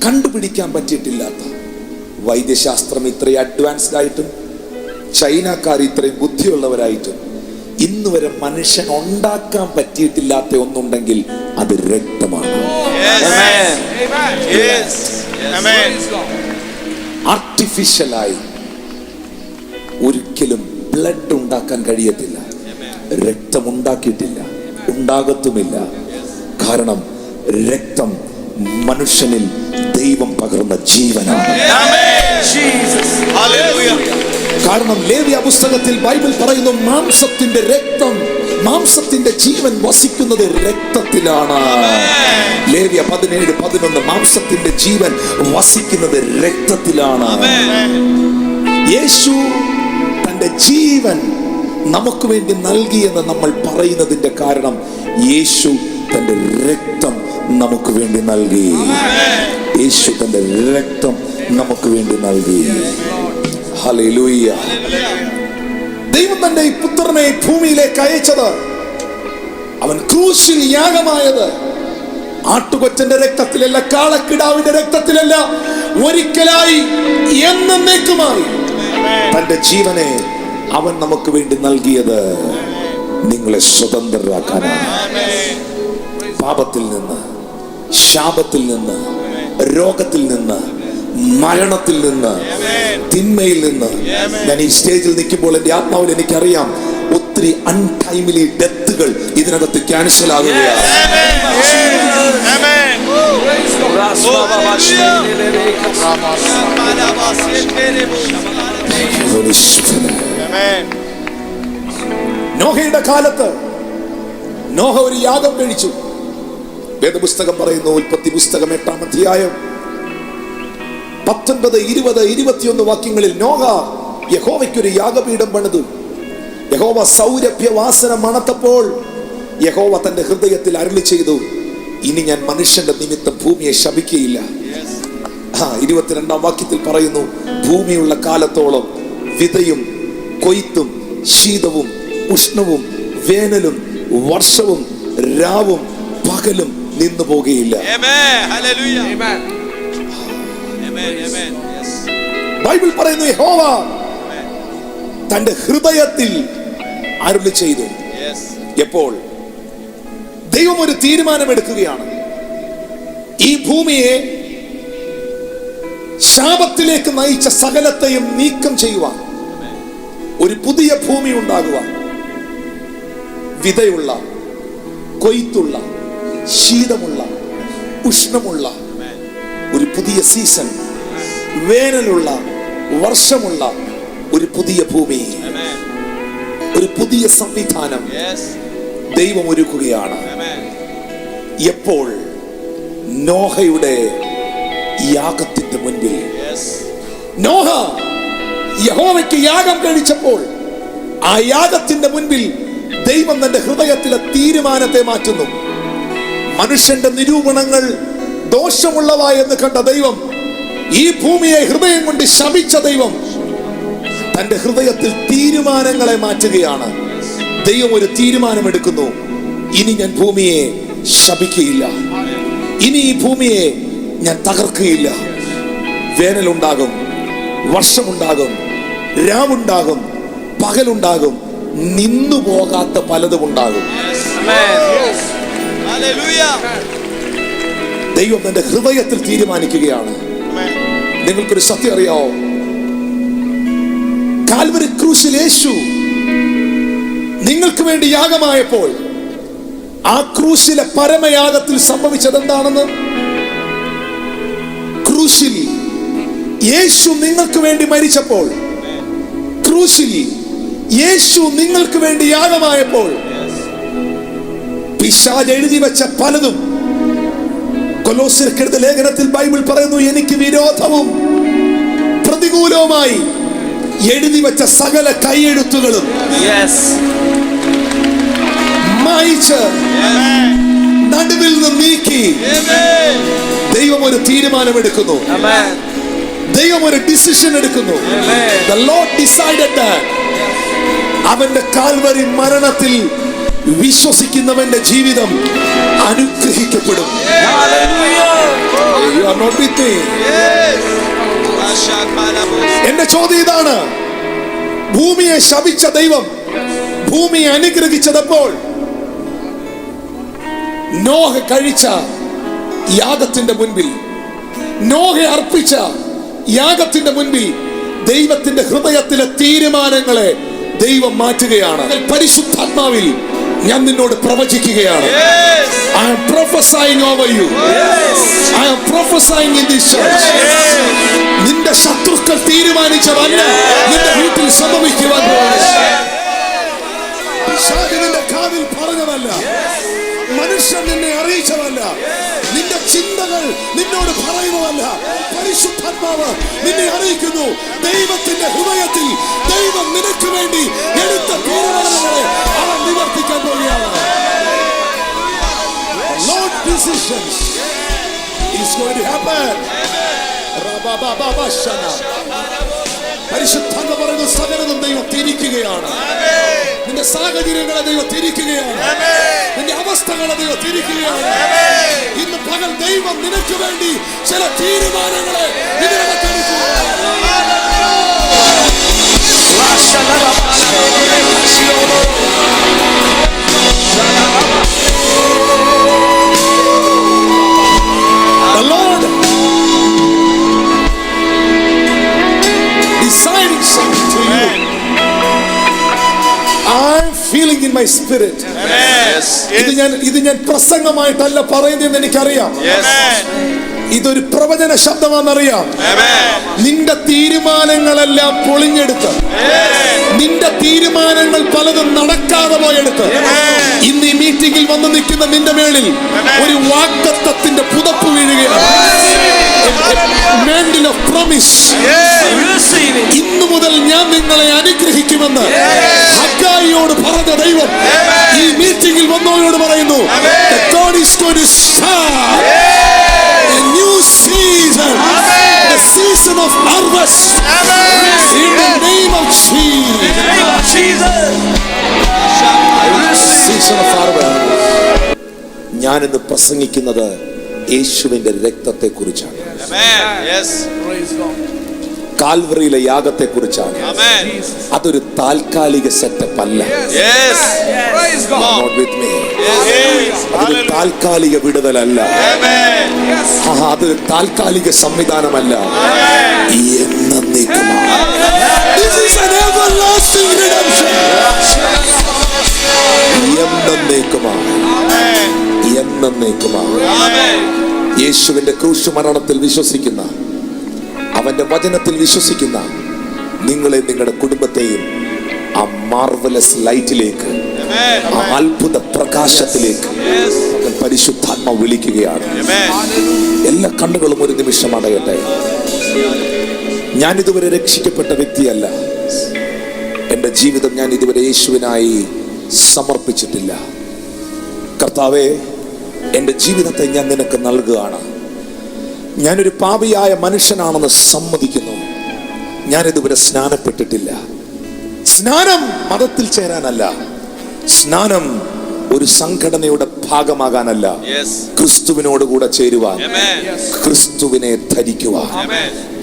കണ്ടുപിടിക്കാൻ പറ്റിയിട്ടില്ലാത്ത, വൈദ്യശാസ്ത്രം ഇത്രയും അഡ്വാൻസ്ഡ് ആയിട്ടും ചൈനക്കാർ ഇത്രയും ബുദ്ധിയുള്ളവരായിട്ടും ഇന്ന് വരെ മനുഷ്യൻ ഉണ്ടാക്കാൻ പറ്റിയിട്ടില്ലാത്ത ഒന്നുണ്ടെങ്കിൽ അത് രക്തമാണ്. ആർട്ടിഫിഷ്യലായി ഒരിക്കലും ബ്ലഡ് ഉണ്ടാക്കാൻ കഴിയത്തില്ല. രക്തം ഉണ്ടാക്കിയിട്ടില്ല, ഉണ്ടാകത്തുമില്ല. കാരണം രക്തം മനുഷ്യനിൽ ദൈവം പകർന്ന ജീവനാണ്. കാരണം ലേവ്യ പുസ്തകത്തിൽ ബൈബിൾ പറയുന്നു, മാംസത്തിന്റെ രക്തം, മാംസത്തിന്റെ ജീവൻ വസിക്കുന്നത് രക്തത്തിലാണ്. ലേവ്യ 17:11 മാംസത്തിന്റെ ജീവൻ വസിക്കുന്നത് രക്തത്തിലാണ്. യേശു തന്റെ ജീവൻ നമുക്ക് വേണ്ടി നൽകിയെന്ന് നമ്മൾ പറയുന്നതിന്റെ കാരണം യേശു തന്റെ രക്തം നമുക്ക് വേണ്ടി നൽകി. യേശു തന്റെ രക്തം നമുക്ക് വേണ്ടി നൽകി. ഹല്ലേലൂയ. ദൈവം തന്റെ ഈ പുത്രനെ ഭൂമിയിലേക്ക് അയച്ചത്, അവൻ ക്രൂശിൽ യാഗമായത് ആട്ടുകൊറ്റന്റെ രക്തത്തിലല്ല, കാളക്കിടാവിന്റെ രക്തത്തിലല്ല, ഒരിക്കലായി എന്നേക്കുമായി തന്റെ ജീവനെ അവൻ നമുക്ക് വേണ്ടി നൽകിയത് നിങ്ങളെ സ്വതന്ത്രരാക്കാനാണ്. പാപത്തിൽ നിന്ന്, ശാപത്തിൽ നിന്ന്, രോഗത്തിൽ നിന്ന്, മരണത്തിൽ നിന്ന്, തിന്മയിൽ നിന്ന്. ഞാൻ ഈ സ്റ്റേജിൽ നിൽക്കുമ്പോൾ എന്റെ ആത്മാവിൽ എനിക്കറിയാം ഒത്തിരി അൺടൈംലി ഡെത്തുകൾ ഇതിനകത്ത് ക്യാൻസൽ ആകുകയാണ്. നോഹയുടെ കാലത്ത് നോഹ ഒരു യാഗം കഴിച്ചു. വേദപുസ്തകം പറയുന്നു, ഉൽപ്പത്തി പുസ്തകം 8-ാം അധ്യായം 19, 20, 21 വാക്യങ്ങളിൽ നോഹ യഹോവയ്ക്കൊരു യാഗപീഠം പണിതു. യഹോവ സൗരഭ്യവാസന മണത്തപ്പോൾ യഹോവ തന്റെ ഹൃദയത്തിൽ അരുളി ചെയ്തു, ഇനി ഞാൻ മനുഷ്യന്റെ നിമിത്തം ഭൂമിയെ ശപിക്കുകയില്ല. 22-ാം വാക്യത്തിൽ പറയുന്നു, ഭൂമിയുള്ള കാലത്തോളം വിതയും കൊയ്ത്തും ശീതവും ഉഷ്ണവും വേനലും വർഷവും രാവും പകലും നിന്നു പോകുകയില്ല. ബൈബിൾ പറയുന്നു, യഹോവ തന്റെ ഹൃദയത്തിൽ അരുളി ചെയ്തു. എപ്പോൾ ദൈവം ഒരു തീരുമാനമെടുക്കുകയാണ്, ഈ ഭൂമിയെ ശാപത്തിലേക്ക് നയിച്ച സകലത്തെയും നീക്കം ചെയ്യുവാൻ, ഒരു പുതിയ ഭൂമി ഉണ്ടാകുവാൻ, വിതയുള്ള കൊയ്ത്തുള്ള ശീതമുള്ള ഉഷ്ണമുള്ള ഒരു പുതിയ സീസൺ, വേനലുള്ള വർഷമുള്ള ഒരു പുതിയ ഭൂമി, ഒരു പുതിയ സംവിധാനം ദൈവം ഒരുക്കുകയാണ്. എപ്പോൾ നോഹയുടെ യാഗത്തിന്റെ മുൻപിൽ, നോഹ യഹോവയ്ക്ക് യാഗം കഴിച്ചപ്പോൾ ആ യാഗത്തിന്റെ മുൻപിൽ ദൈവം തന്റെ ഹൃദയത്തിലെ തീരുമാനത്തെ മാറ്റുന്നു. മനുഷ്യന്റെ നിരൂപണങ്ങൾ ദോഷമുള്ളവ എന്ന് കണ്ട ദൈവം, ഈ ഭൂമിയെ ഹൃദയം കൊണ്ട് ശപിച്ച ദൈവം തന്റെ ഹൃദയത്തിൽ തീരുമാനങ്ങളെ മാറ്റുകയാണ്. ദൈവം ഒരു തീരുമാനമെടുക്കുന്നു, ഇനി ഞാൻ ഭൂമിയെ ശപിക്കുകയില്ല, ഇനി ഈ ഭൂമിയെ ഞാൻ തകർക്കുകയില്ല. വേനലുണ്ടാകും, വർഷമുണ്ടാകും, രാവുണ്ടാകും, പകലുണ്ടാകും, നിന്നു പോകാത്ത പലതും ഉണ്ടാകും. ദൈവം തന്റെ ഹൃദയത്തിൽ തീരുമാനിക്കുകയാണ്. നിങ്ങൾക്കൊരു സത്യം അറിയാവോ? കാൽവരി ക്രൂശിൽ യേശു നിങ്ങൾക്ക് വേണ്ടി യാഗമായപ്പോൾ ആ ക്രൂശിലെ പരമയാഗത്തിൽ സംഭവിച്ചത് എന്താണെന്ന്, ക്രൂശിൽ യേശു നിങ്ങൾക്ക് വേണ്ടി മരിച്ചപ്പോൾ, ക്രൂശിൽ യേശു നിങ്ങൾക്ക് വേണ്ടി യാഗമായപ്പോൾ പിശാച് എഴുതി വെച്ച പലതും, കൊലോസ്യർക്കെഴുത ലേഖനത്തിൽ ബൈബിൾ പറയുന്നു, എനിക്ക് വിരോധവും പ്രതികൂലവുമായി എഴുതി വെച്ച സകല കൈയെഴുത്തുകളും മായിച്ച് നടുവിൽ നിന്ന് നീക്കി ദൈവം ഒരു തീരുമാനമെടുക്കുന്നു. ദൈവം ഒരു ഡിസിഷൻ എടുക്കുന്നു. The Lord decided that അവന്റെ കാൽവരി മരണത്തിൽ വിശ്വസിക്കുന്നവന്റെ ജീവിതം അനുഗ്രഹിക്കപ്പെടും. You are not with me. എന്റെ ചോദ്യം ഇതാണ്, ഭൂമിയെ ശപിച്ച ദൈവം ഭൂമിയെ അനുഗ്രഹിച്ചതപ്പോൾ നോഹ കഴിച്ച യാഗത്തിന്റെ മുൻപിൽ, നോഹ അർപ്പിച്ച യാഗത്തിന്റെ മുൻപിൽ ദൈവത്തിന്റെ ഹൃദയത്തിലെ തീരുമാനങ്ങളെ ദൈവം മാറ്റുകയാണ്. പരിശുദ്ധാത്മാവിൽ ഞാൻ നിന്നോട് പ്രവചിക്കുകയാണ്. I am prophesying over you. I am prophesying in this church. നിന്റെ ശത്രുക്കൾ തീരുമാനിച്ചതല്ല നിന്റെ വീട്ടിൽ സംഭവിക്കുവാൻ പോകുന്നത്. നിന്റെ കാതിൽ പറഞ്ഞതല്ല, മനുഷ്യൻ നിന്നെ അറിയിച്ചതല്ല, നിന്റെ ചിന്തകൾ നിന്നോട് പറയുന്നതല്ല. പരിശുദ്ധാത്മാവ് നിന്നെ അറിയിക്കുന്നു. ദൈവത്തിന്റെ ഹൃദയത്തിൽ ദൈവം നിനക്ക് വേണ്ടി എടുത്ത തീരുമാനങ്ങളെ അവൻ നിവർത്തിക്കാൻ പോവുകയാണ്. Lord decisions is going to happen. പരിശുദ്ധാത്മ പറയുന്ന സകലതും ദൈവം തിരിക്കുകയാണ്. നിന്റെ സാഹചര്യങ്ങളെ ദൈവം തിരിക്കുകയാണ്. നിന്റെ അവസ്ഥകളെ ദൈവം തിരിക്കുകയാണ്. ഇന്ന് പകൽ ദൈവം നിനക്ക് വേണ്ടി ചില തീരുമാനങ്ങളെ The Lord deciding something to you. I'm feeling in my spirit. ഇത് ഞാൻ പ്രസംഗമായിട്ടല്ല പറയുന്നതെന്ന് എനിക്കറിയാം. ഇതൊരു പ്രവചന ശബ്ദമാണെന്നറിയാം. നിന്റെ തീരുമാനങ്ങളെല്ലാം പൊളിഞ്ഞെടുത്ത്, നിന്റെ തീരുമാനങ്ങൾ പലതും നടക്കാതെ പോയെടുത്ത് ഇന്ന് ഈ മീറ്റിംഗിൽ വന്ന് നിൽക്കുന്ന നിന്റെ മേളിൽ ഒരു വാഗ്ദത്തത്തിന്റെ പുതപ്പ് വീഴുകയാണ്. Mantle of promise. ഇന്നു മുതൽ ഞാൻ നിങ്ങളെ അനുഗ്രഹിക്കുമെന്ന് ഹഗ്ഗായിയോട് പറഞ്ഞ ദൈവം ഈ മീറ്റിംഗിൽ വന്നവരോട് പറയുന്നു. God is going to start a new season, the season of harvest. In the name of Jesus. Season of harvest. ഞാൻ ഇന്ന് പ്രസംഗിക്കുന്നത് യേശുവിന്റെ രക്തത്തെ കുറിച്ചാണ്. കാൽവറിയിലെ യാഗത്തെ കുറിച്ചാണ്. അതൊരു താൽക്കാലിക സെറ്റപ്പ് അല്ല. അതൊരു താൽക്കാലിക വിടുതലല്ല. അതൊരു താൽക്കാലിക സംവിധാനമല്ല. യേശുവിന്റെ ക്രൂശ് മരണത്തിൽ വിശ്വസിക്കുന്ന, അവന്റെ വചനത്തിൽ വിശ്വസിക്കുന്ന നിങ്ങളെ, നിങ്ങളുടെ കുടുംബത്തെയും ആ മാർവലസ് ലൈറ്റിലേക്ക്, ആ അത്ഭുത പ്രകാശത്തിലേക്ക് പരിശുദ്ധാത്മ വിളിക്കുകയാണ്. എല്ലാ കണ്ണുകളും ഒരു നിമിഷം അടയട്ടെ. ഞാൻ ഇതുവരെ രക്ഷിക്കപ്പെട്ട വ്യക്തിയല്ല. എന്റെ ജീവിതം ഞാൻ ഇതുവരെ യേശുവിനായി സമർപ്പിച്ചിട്ടില്ല. കർത്താവേ, എന്റെ ജീവിതത്തെ ഞാൻ നിനക്ക് നൽകുകയാണ്. ഞാനൊരു പാപിയായ മനുഷ്യനാണെന്ന് സമ്മതിക്കുന്നു. ഞാൻ ഇതുവരെ സ്നാനപ്പെട്ടിട്ടില്ല. സ്നാനം മതത്തിൽ ചേരാനല്ല, സ്നാനം ഒരു സംഘടനയുടെ ഭാഗമാകാനല്ല, ക്രിസ്തുവിനോട് കൂടെ ചേരുവാൻ, ക്രിസ്തുവിനെ ധരിക്കുവാൻ,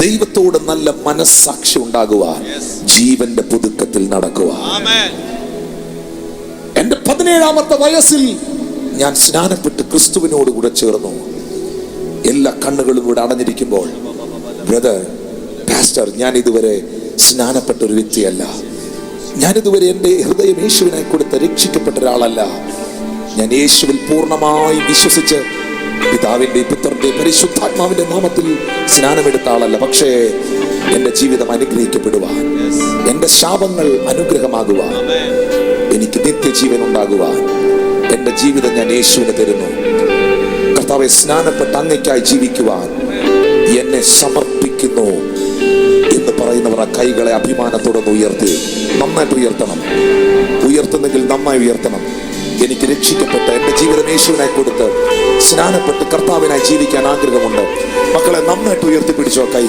ദൈവത്തോട് നല്ല മനസ്സാക്ഷി ഉണ്ടാകുവാൻ, ജീവന്റെ പുതുക്കത്തിൽ നടക്കുവാൻ. എന്റെ 17-ാമത്തെ വയസ്സിൽ ഞാൻ സ്നാനപ്പെട്ട് ക്രിസ്തുവിനോട് കൂടെ ചേർന്നു. എല്ലാ കണ്ണുകളും ഇവിടെ അടഞ്ഞിരിക്കുമ്പോൾ, ബ്രദർ, പാസ്റ്റർ, ഞാൻ ഇതുവരെ സ്നാനപ്പെട്ട ഒരു വ്യക്തിയല്ല. ഞാനിതുവരെ എൻ്റെ ഹൃദയം യേശുവിനായി കൊടുത്ത് രക്ഷിക്കപ്പെട്ട ഒരാളല്ല. ഞാൻ യേശുവിൽ പൂർണ്ണമായി വിശ്വസിച്ച് പിതാവിന്റെ, പുത്രന്റെ, പരിശുദ്ധാത്മാവിന്റെ നാമത്തിൽ സ്നാനമെടുത്ത ആളല്ല. പക്ഷേ എൻ്റെ ജീവിതം അനുഗ്രഹിക്കപ്പെടുവാൻ, എൻ്റെ ശാപങ്ങൾ അനുഗ്രഹമാകുവാൻ, എനിക്ക് നിത്യജീവൻ ഉണ്ടാകുവാൻ എൻ്റെ ജീവിതം ഞാൻ യേശുവിന് തരുന്നു. കർത്താവെ, സ്നാനപ്പെട്ട് അങ്ങയ്ക്കായി ജീവിക്കുവാൻ എന്നെ സമർപ്പിക്കുന്നു എന്ന് പറയുന്നവർ ആ കൈകളെ അഭിമാനത്തോടെ ഉയർത്തി. നന്നായിട്ട് ഉയർത്തണം. ഉയർത്തുന്നെങ്കിൽ നന്നായി ഉയർത്തണം. എനിക്ക് രക്ഷിക്കപ്പെട്ട് എൻ്റെ ജീവിതം യേശുവിനായി കൊടുത്ത് സ്നാനപ്പെട്ട് കർത്താവിനായി ജീവിക്കാൻ ആഗ്രഹമുണ്ട്. മക്കളെ, നന്നായിട്ട് ഉയർത്തിപ്പിടിച്ചോ കൈ.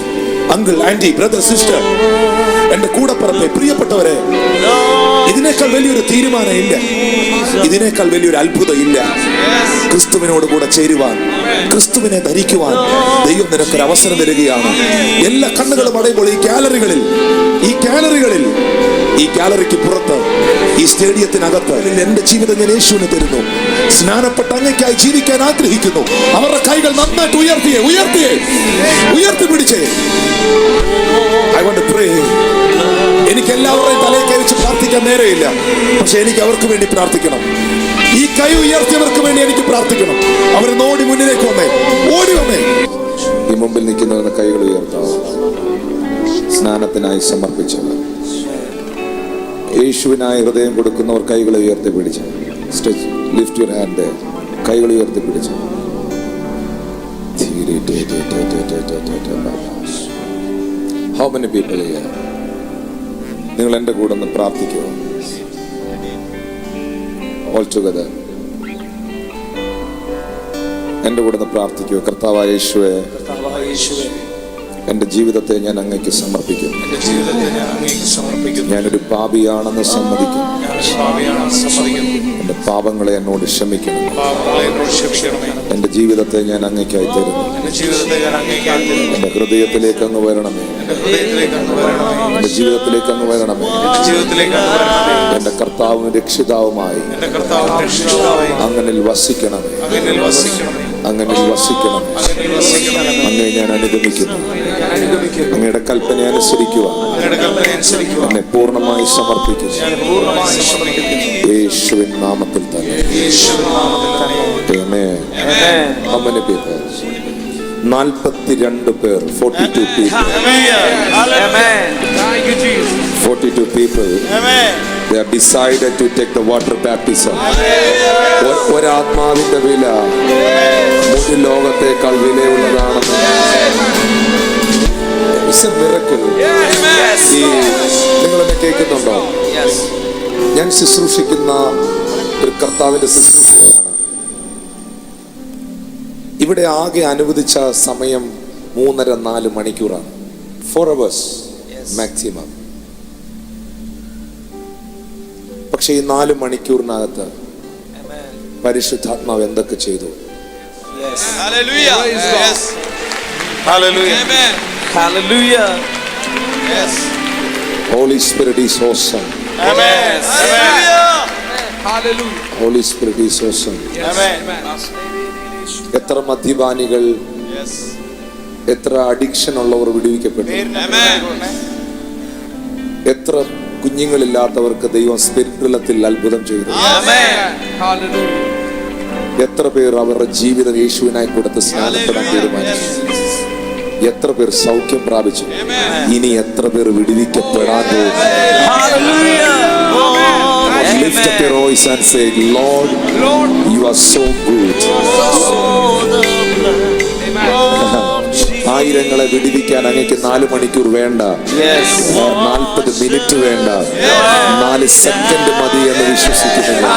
അങ്കിൾ, ആന്റി, ബ്രദർ, സിസ്റ്റർ, എന്റെ കൂടപ്പുറത്തെ പ്രിയപ്പെട്ടവരെ, ഇതിനേക്കാൾ വലിയൊരു തീരുമാനം ഇല്ല, ഇതിനേക്കാൾ വലിയൊരു അത്ഭുതം ഇല്ല. ക്രിസ്തുവിനോട് കൂടെ ചേരുവാൻ, ക്രിസ്തുവിനെ ധരിക്കുവാൻ ദൈവം നിനക്കൊരു അവസരം തരികയാണ്. എല്ലാ കണ്ണുകളും അടയുമ്പോൾ ഈ ഗാലറികളിൽ ഈ ഗാലറിക്ക് പുറത്ത്, ഈ സ്റ്റേഡിയത്തിനകത്ത് എന്റെ ജീവിതം ഞാൻ യേശുവിന് തരുന്നു. സ്നാനപ്പെട്ട അങ്ങയ്ക്കായി ജീവിക്കാൻ ആഗ്രഹിക്കുന്നു. അവരുടെ കൈകൾ നന്നായിട്ട് ഉയർത്തി പിടിച്ചേ. I want to pray. എനിക്ക് എല്ലാവരുടെയും തലയിൽ കൈ വെച്ച് പ്രാർത്ഥിക്കാൻ നേരെയില്ല, പക്ഷെ എനിക്ക് അവർക്ക് വേണ്ടി പ്രാർത്ഥിക്കണം. ഈ കൈ ഉയർത്തിയവർക്ക് വേണ്ടി എനിക്ക് പ്രാർത്ഥിക്കണം. അവർ ഓടി മുന്നിലേക്ക് ഓടി വന്നേ. ഈ മുമ്പിൽ നിൽക്കുന്നവരുടെ കൈകൾ ഉയർത്താം. സ്നാനത്തിനായി സമർപ്പിച്ചവർ, യേശുവിനായി ഹൃദയം കൊടുക്കുന്നവർ കൈകൾ ഉയർത്തി പിടിച്ചു. Lift your hand. കൈകൾ ഉയർത്തി പിടിച്ചു. How many people here? നിങ്ങൾ എൻ്റെ കൂടെ ഒന്ന് പ്രാർത്ഥിക്കുക. All together. എൻ്റെ കൂടെ ഒന്ന് പ്രാർത്ഥിക്കുക. കർത്താവായ യേശുവേ, എൻ്റെ ജീവിതത്തെ ഞാൻ അങ്ങേക്ക് സമർപ്പിക്കുന്നു. ഞാനൊരു പാപിയാണെന്ന് സമ്മതിക്കുന്നു. എൻ്റെ പാപങ്ങളെ എന്നോട് ക്ഷമിക്കണം. എൻ്റെ ജീവിതത്തെ ഞാൻ അങ്ങേക്കായി തരുന്നു. എൻ്റെ ഹൃദയത്തിലേക്ക് അങ്ങ് വരണമേ. എൻ്റെ ജീവിതത്തിലേക്ക് അങ്ങ് വരണമേ. എൻ്റെ കർത്താവും രക്ഷിതാവുമായി അങ്ങനിൽ വസിക്കണമേ. അങ്ങനിൽ വസിക്കണം. അങ്ങയെ ഞാൻ അനുഗമിക്കുന്നു. അങ്ങയുടെ കൽപ്പന അനുസരിക്കുക. എന്നെ പൂർണ്ണമായി സമർപ്പിക്കുന്നു. യേശുവിൻ നാമത്തിൽ തന്നെ. Amen. How many people? 42 പേർ. 42 people. 42 people. They have decided to take the water baptism. ഒരാത്മാവിന്റെ വില മുഴു ലോകത്തേക്കാൾ വിലയുള്ളതാണെന്ന്. നിങ്ങളെന്നെ കേൾക്കുന്നുണ്ടോ? ഞാൻ ശുശ്രൂഷിക്കുന്ന ഒരു കർത്താവിന്റെ ശുശ്രൂഷയാണ്. ഇവിടെ ആകെ അനുവദിച്ച സമയം 3.5-4 മണിക്കൂറാണ്. 4 hours മാക്സിമം. പക്ഷെ ഈ 4 മണിക്കൂറിനകത്ത് പരിശുദ്ധാത്മാവ് എന്തൊക്കെ ചെയ്തു? Holy Spirit is awesome. Holy Spirit is awesome. എത്ര മദ്യപാനികൾ, എത്ര അഡിക്ഷൻ ഉള്ളവർ വിടുവിക്കപ്പെട്ടു. എത്ര കുഞ്ഞുങ്ങളില്ലാത്തവർക്ക് ദൈവം സ്പിരിറ്റുലത്തിൽ അത്ഭുതം ചെയ്തു. എത്ര പേർ അവരുടെ ജീവിതം യേശുവിനായി കൊടുത്ത് സ്നാനപ്പെടാൻ തീരുമാനിച്ചു. എത്ര പേർ സൗഖ്യം പ്രാപിച്ചു. ഇനി എത്ര പേർ വിടുവിക്കപ്പെടാൻ പോകുന്നു. Lift up your voice and say, Lord, you are so good. ആയിരങ്ങളെ വിടുവിക്കാൻ അങ്ങേക്ക് 4 മണിക്കൂർ വേണ്ട, 40 മിനിറ്റ് വേണ്ട, 4 സെക്കൻഡ് മതി എന്ന് വിശ്വസിക്കുന്നു.